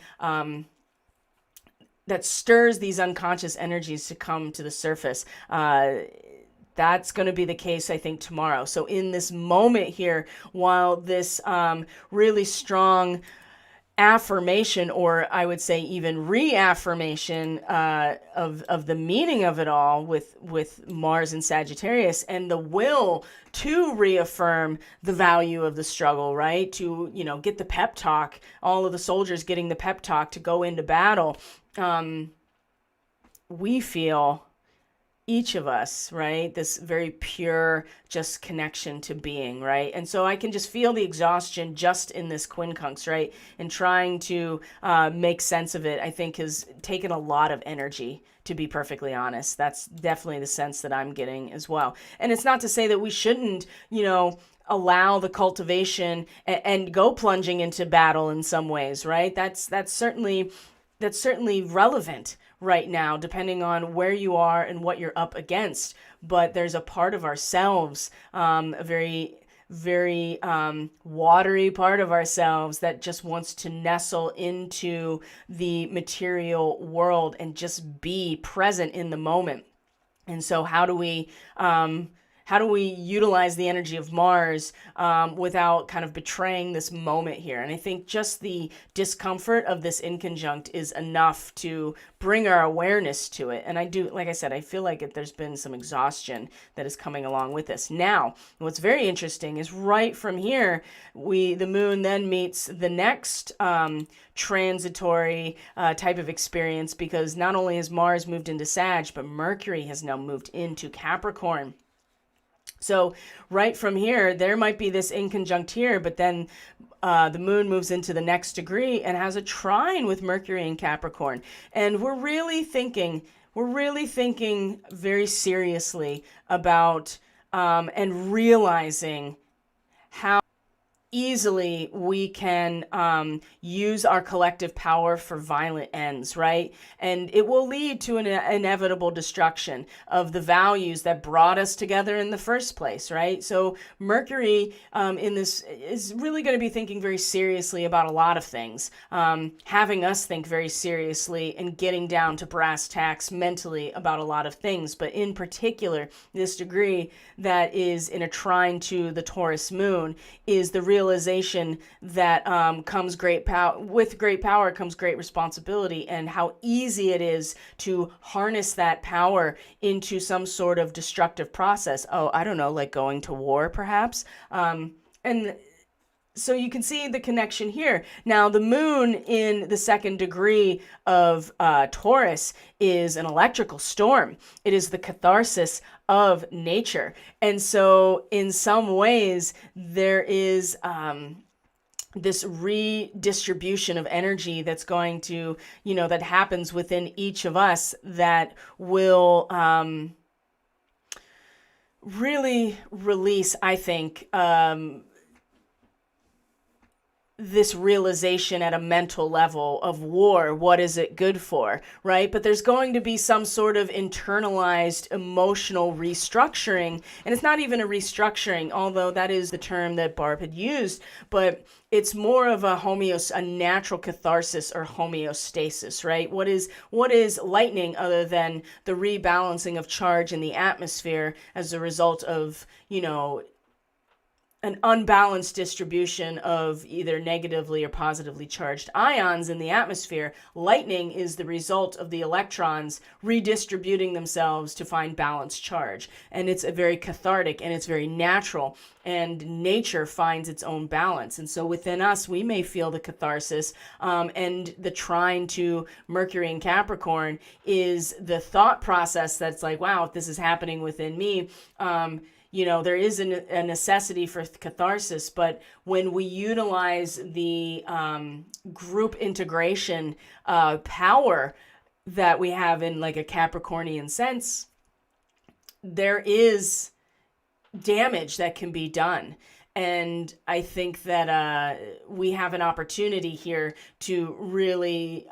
that stirs these unconscious energies to come to the surface. That's going to be the case, I think, tomorrow. So in this moment here, while this really strong affirmation, or I would say even reaffirmation of the meaning of it all with Mars and Sagittarius, and the will to reaffirm the value of the struggle, right? To, get the pep talk, all of the soldiers getting the pep talk to go into battle. We feel, each of us, right, this very pure just connection to being, right? And so I can just feel the exhaustion just in this quincunx, right? And trying to make sense of it, I think, has taken a lot of energy, to be perfectly honest. That's definitely the sense that I'm getting as well. And it's not to say that we shouldn't, allow the cultivation and go plunging into battle in some ways, right? That's certainly relevant right now, depending on where you are and what you're up against. But there's a part of ourselves, a very, very watery part of ourselves that just wants to nestle into the material world and just be present in the moment. And so how do we utilize the energy of Mars without kind of betraying this moment here? And I think just the discomfort of this inconjunct is enough to bring our awareness to it. And I do, like I said, I feel like there's been some exhaustion that is coming along with this. Now, what's very interesting is right from here, the moon then meets the next transitory type of experience, because not only has Mars moved into Sag, but Mercury has now moved into Capricorn. So right from here, there might be this inconjunct here, but then the moon moves into the next degree and has a trine with Mercury in Capricorn. And we're really thinking very seriously about and realizing how easily we can use our collective power for violent ends, right? And it will lead to an inevitable destruction of the values that brought us together in the first place, right? So Mercury in this is really going to be thinking very seriously about a lot of things, having us think very seriously and getting down to brass tacks mentally about a lot of things. But in particular, this degree that is in a trine to the Taurus moon is the real realization that comes great power. With great power comes great responsibility, and how easy it is to harness that power into some sort of destructive process. Oh, I don't know, like going to war, perhaps. And so you can see the connection here. Now, the moon in the second degree of Taurus is an electrical storm. It is the catharsis of nature. And so in some ways, there is this redistribution of energy that's going to, that happens within each of us that will really release, I think, this realization at a mental level of war. What is it good for, right? But there's going to be some sort of internalized emotional restructuring. And it's not even a restructuring, although that is the term that Barb had used, but it's more of a natural catharsis or homeostasis, right? What is lightning other than the rebalancing of charge in the atmosphere as a result of, an unbalanced distribution of either negatively or positively charged ions in the atmosphere. Lightning is the result of the electrons redistributing themselves to find balanced charge. And it's a very cathartic and it's very natural, and nature finds its own balance. And so within us, we may feel the catharsis, and the trine to Mercury and Capricorn is the thought process that's like, wow, if this is happening within me, there is a necessity for catharsis, but when we utilize the group integration power that we have in like a Capricornian sense, there is damage that can be done. And I think that we have an opportunity here to really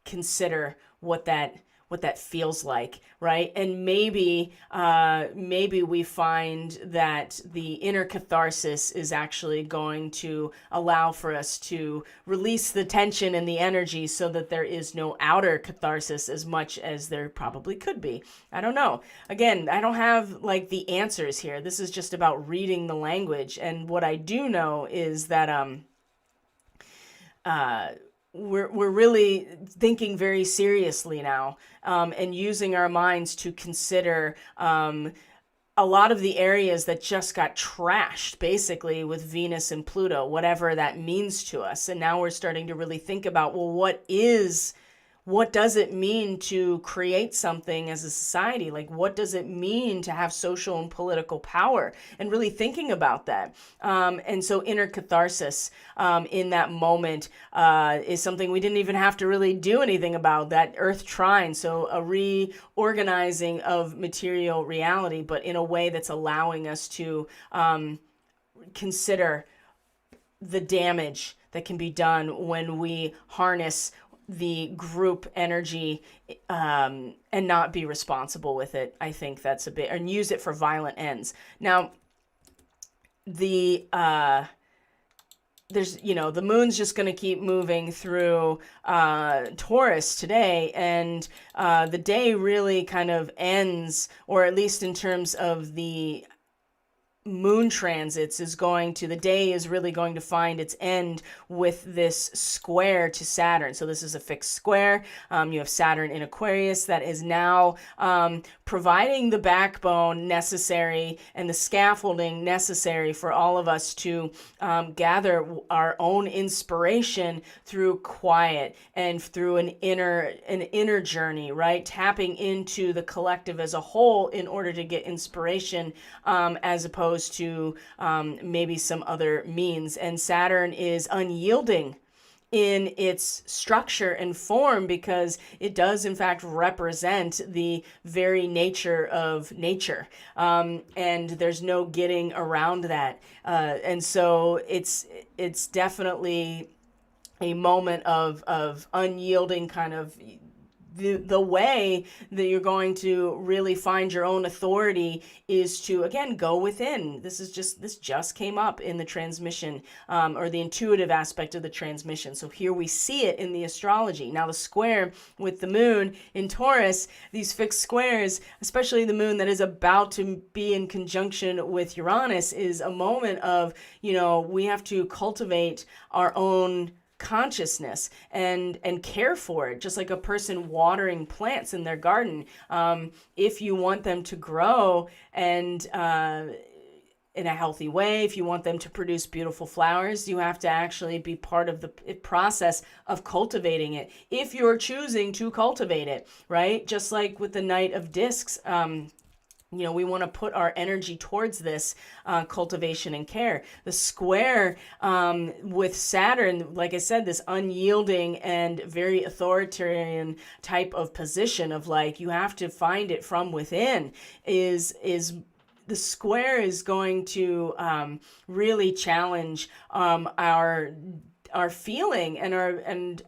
consider what that feels like, right? And maybe we find that the inner catharsis is actually going to allow for us to release the tension and the energy so that there is no outer catharsis as much as there probably could be. I don't know. Again, I don't have like the answers here. This is just about reading the language. And what I do know is that we're really thinking very seriously now, and using our minds to consider a lot of the areas that just got trashed, basically, with Venus and Pluto, whatever that means to us. And now we're starting to really think about, well, what does it mean to create something as a society? Like, what does it mean to have social and political power? And really thinking about that. And so inner catharsis in that moment is something we didn't even have to really do anything about, that Earth trine. So a reorganizing of material reality, but in a way that's allowing us to consider the damage that can be done when we harness the group energy and not be responsible with it. I think that's a bit, and use it for violent ends. Now, the moon's just going to keep moving through Taurus today, and the day really kind of ends, or at least in terms of the moon transits, the day is really going to find its end with this square to Saturn. So this is a fixed square. You have Saturn in Aquarius that is now providing the backbone necessary and the scaffolding necessary for all of us to gather our own inspiration through quiet and through an inner journey, right? Tapping into the collective as a whole in order to get inspiration, as opposed to maybe some other means. And Saturn is unyielding in its structure and form because it does in fact represent the very nature of nature, and there's no getting around that, and so it's definitely a moment of unyielding kind of the way that you're going to really find your own authority is to, again, go within. This just came up in the transmission, or the intuitive aspect of the transmission. So here we see it in the astrology. Now the square with the moon in Taurus, these fixed squares, especially the moon that is about to be in conjunction with Uranus, is a moment of, we have to cultivate our own consciousness and care for it, just like a person watering plants in their garden. If you want them to grow and in a healthy way, if you want them to produce beautiful flowers, you have to actually be part of the process of cultivating it, if you're choosing to cultivate it, right? Just like with the Knight of Discs, we want to put our energy towards this cultivation and care. The square with Saturn, like I said, this unyielding and very authoritarian type of position of like, you have to find it from within, is the square is going to really challenge our feeling and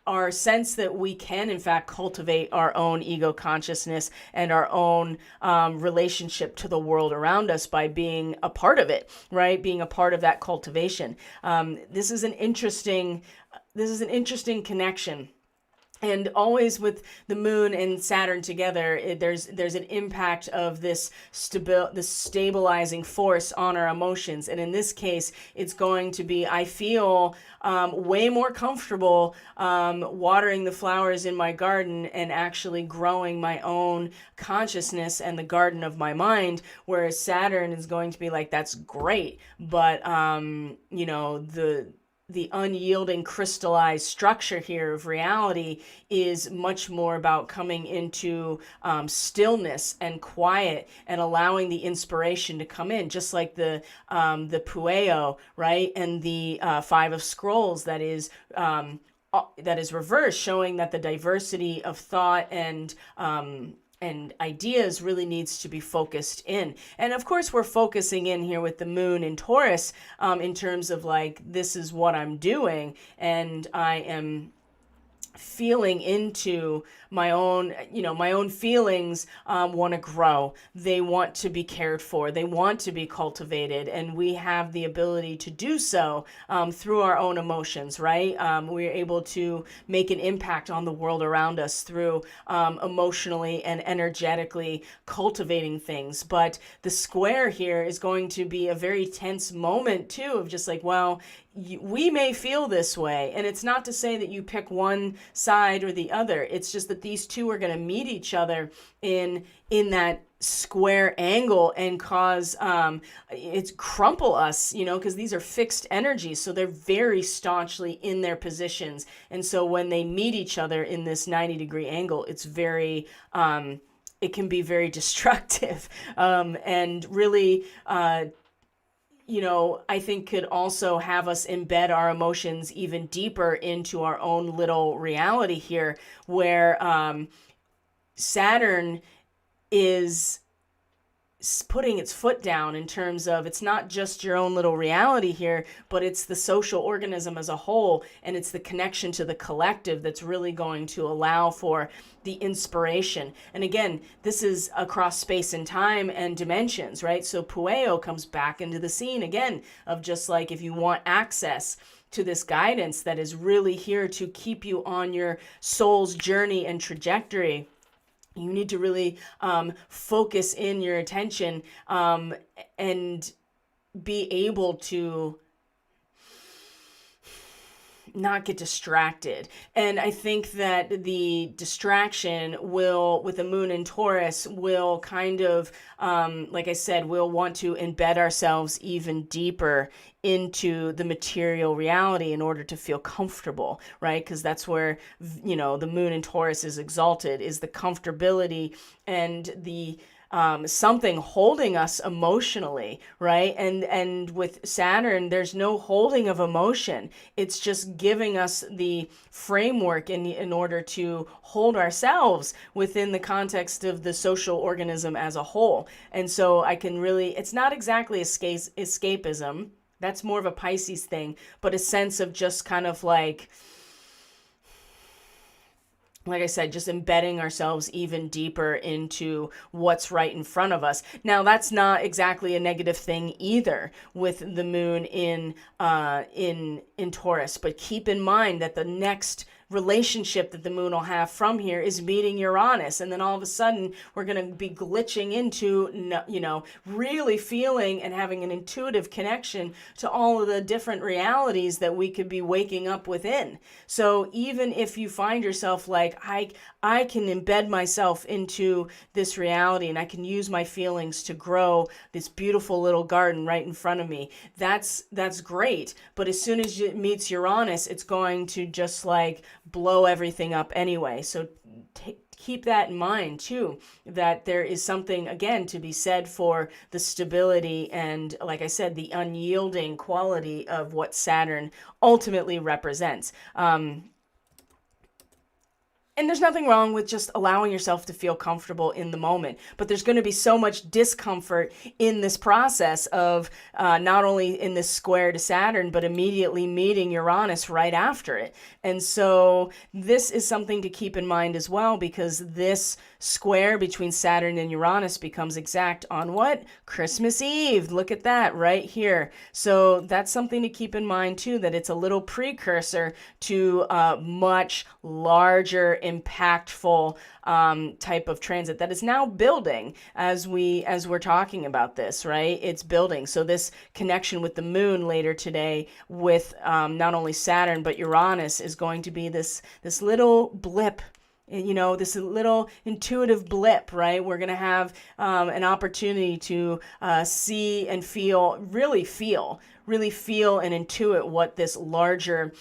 our sense that we can, in fact, cultivate our own ego consciousness and our own relationship to the world around us by being a part of it, right? Being a part of that cultivation. This is an interesting connection. And always with the moon and Saturn together, there's an impact of this stabilizing force on our emotions. And in this case, it's going to be, I feel way more comfortable watering the flowers in my garden and actually growing my own consciousness and the garden of my mind, whereas Saturn is going to be like, that's great, but the unyielding crystallized structure here of reality is much more about coming into stillness and quiet and allowing the inspiration to come in, just like the Pueo, right? And the Five of Scrolls that is reversed, showing that the diversity of thought and ideas really needs to be focused in. And of course, we're focusing in here with the moon in Taurus in terms of like, this is what I'm doing, and I am feeling into my own feelings want to grow. They want to be cared for. They want to be cultivated. And we have the ability to do so through our own emotions, right? We're able to make an impact on the world around us through emotionally and energetically cultivating things. But the square here is going to be a very tense moment too, of just like, well, we may feel this way. And it's not to say that you pick one side or the other. It's just that these two are going to meet each other in that square angle and cause it's crumple us, because these are fixed energies. So they're very staunchly in their positions. And so when they meet each other in this 90-degree angle, it's very it can be very destructive and really I think could also have us embed our emotions even deeper into our own little reality here, where Saturn is putting its foot down in terms of, it's not just your own little reality here, but it's the social organism as a whole, and it's the connection to the collective that's really going to allow for the inspiration. And again, this is across space and time and dimensions, right? So Pueo comes back into the scene again of just like, if you want access to this guidance that is really here to keep you on your soul's journey and trajectory, you need to really focus in your attention and be able to not get distracted. And I think that the distraction will, with the moon in Taurus, will kind of, like I said, we'll want to embed ourselves even deeper into the material reality in order to feel comfortable, right? Because that's where, the moon in Taurus is exalted, is the comfortability and the something holding us emotionally, right? And with Saturn, there's no holding of emotion. It's just giving us the framework in order to hold ourselves within the context of the social organism as a whole. And so I can really, it's not exactly escapism. That's more of a Pisces thing, but a sense of just kind of like like I said, just embedding ourselves even deeper into what's right in front of us. Now, that's not exactly a negative thing either with the moon in Taurus, but keep in mind that the next relationship that the moon will have from here is meeting Uranus, and then all of a sudden we're going to be glitching into, really feeling and having an intuitive connection to all of the different realities that we could be waking up within. So even if you find yourself like, I can embed myself into this reality and I can use my feelings to grow this beautiful little garden right in front of me, that's great. But as soon as it meets Uranus, it's going to just like blow everything up anyway. So keep that in mind too, that there is something, again, to be said for the stability and, like I said, the unyielding quality of what Saturn ultimately represents. And there's nothing wrong with just allowing yourself to feel comfortable in the moment. But there's going to be so much discomfort in this process of not only in this square to Saturn, but immediately meeting Uranus right after it. And so this is something to keep in mind as well, because this square between Saturn and Uranus becomes exact on what? Christmas Eve. Look at that right here. So that's something to keep in mind too, that it's a little precursor to a much larger, impactful type of transit that is now building as we're talking about this, right? It's building. So this connection with the moon later today with not only Saturn but Uranus is going to be this little blip, this little intuitive blip, right? We're going to have an opportunity to see and really feel and intuit what this larger,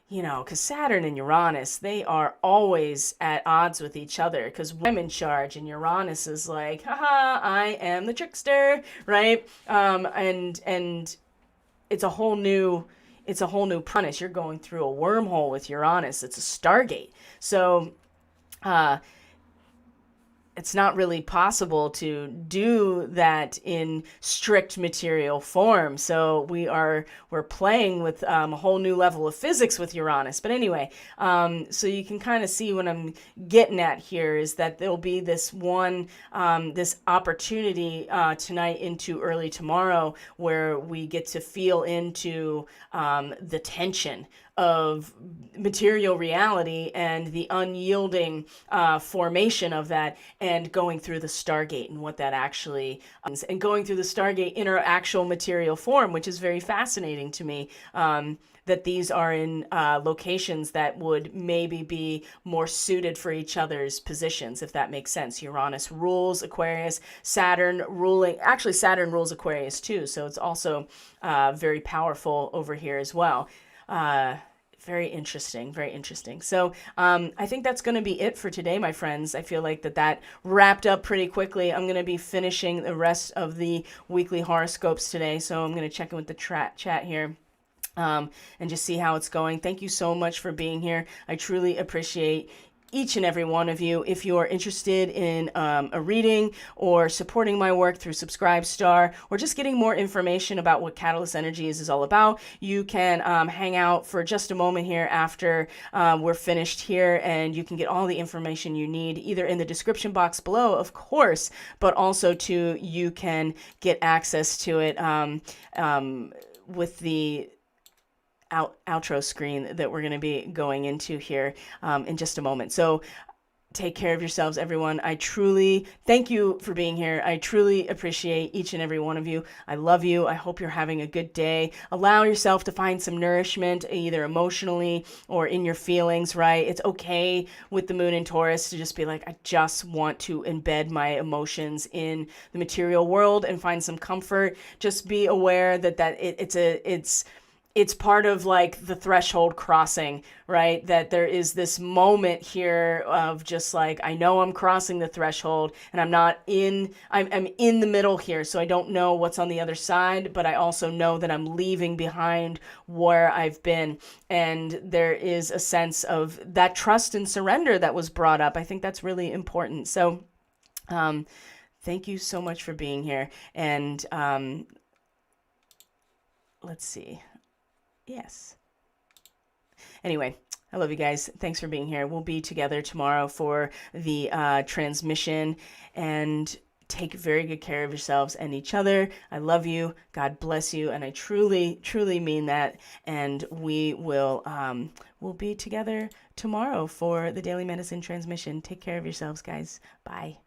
because Saturn and Uranus, they are always at odds with each other, because I'm in charge and Uranus is like, haha, I am the trickster, right? And it's a whole new premise. You're going through a wormhole with Uranus. It's a Stargate. So it's not really possible to do that in strict material form. So we're playing with a whole new level of physics with Uranus. But anyway, so you can kind of see what I'm getting at here is that there'll be this opportunity tonight into early tomorrow where we get to feel into the tension of material reality and the unyielding formation of that, and going through the Stargate and what that actually and going through the Stargate in our actual material form, which is very fascinating to me. That these are in locations that would maybe be more suited for each other's positions, if that makes sense. Uranus rules Aquarius, Saturn rules Aquarius too, so it's also very powerful over here as well. Very interesting, very interesting. So I think that's going to be it for today, my friends. I feel like that wrapped up pretty quickly. I'm going to be finishing the rest of the weekly horoscopes today, so I'm going to check in with the chat here. And just see how it's going. Thank you so much for being here. I truly appreciate each and every one of you. If you are interested in a reading or supporting my work through Subscribestar, or just getting more information about what Catalyst Energies is all about, you can hang out for just a moment here after we're finished here, and you can get all the information you need either in the description box below, of course, but also you can get access to it with the outro screen that we're going to be going into here in just a moment. So take care of yourselves, everyone. I truly thank you for being here. I truly appreciate each and every one of you. I love you. I hope you're having a good day. Allow yourself to find some nourishment, either emotionally or in your feelings, right? It's okay with the moon in Taurus to just be like, I just want to embed my emotions in the material world and find some comfort. Just be aware that it's part of like the threshold crossing, right? That there is this moment here of just like, I know I'm crossing the threshold and I'm in the middle here. So I don't know what's on the other side, but I also know that I'm leaving behind where I've been. And there is a sense of that trust and surrender that was brought up. I think that's really important. So, thank you so much for being here. And, let's see. Yes. Anyway, I love you guys. Thanks for being here. We'll be together tomorrow for the transmission, and take very good care of yourselves and each other. I love you. God bless you. And I truly, truly mean that. And we will we'll be together tomorrow for the Daily Medicine transmission. Take care of yourselves, guys. Bye.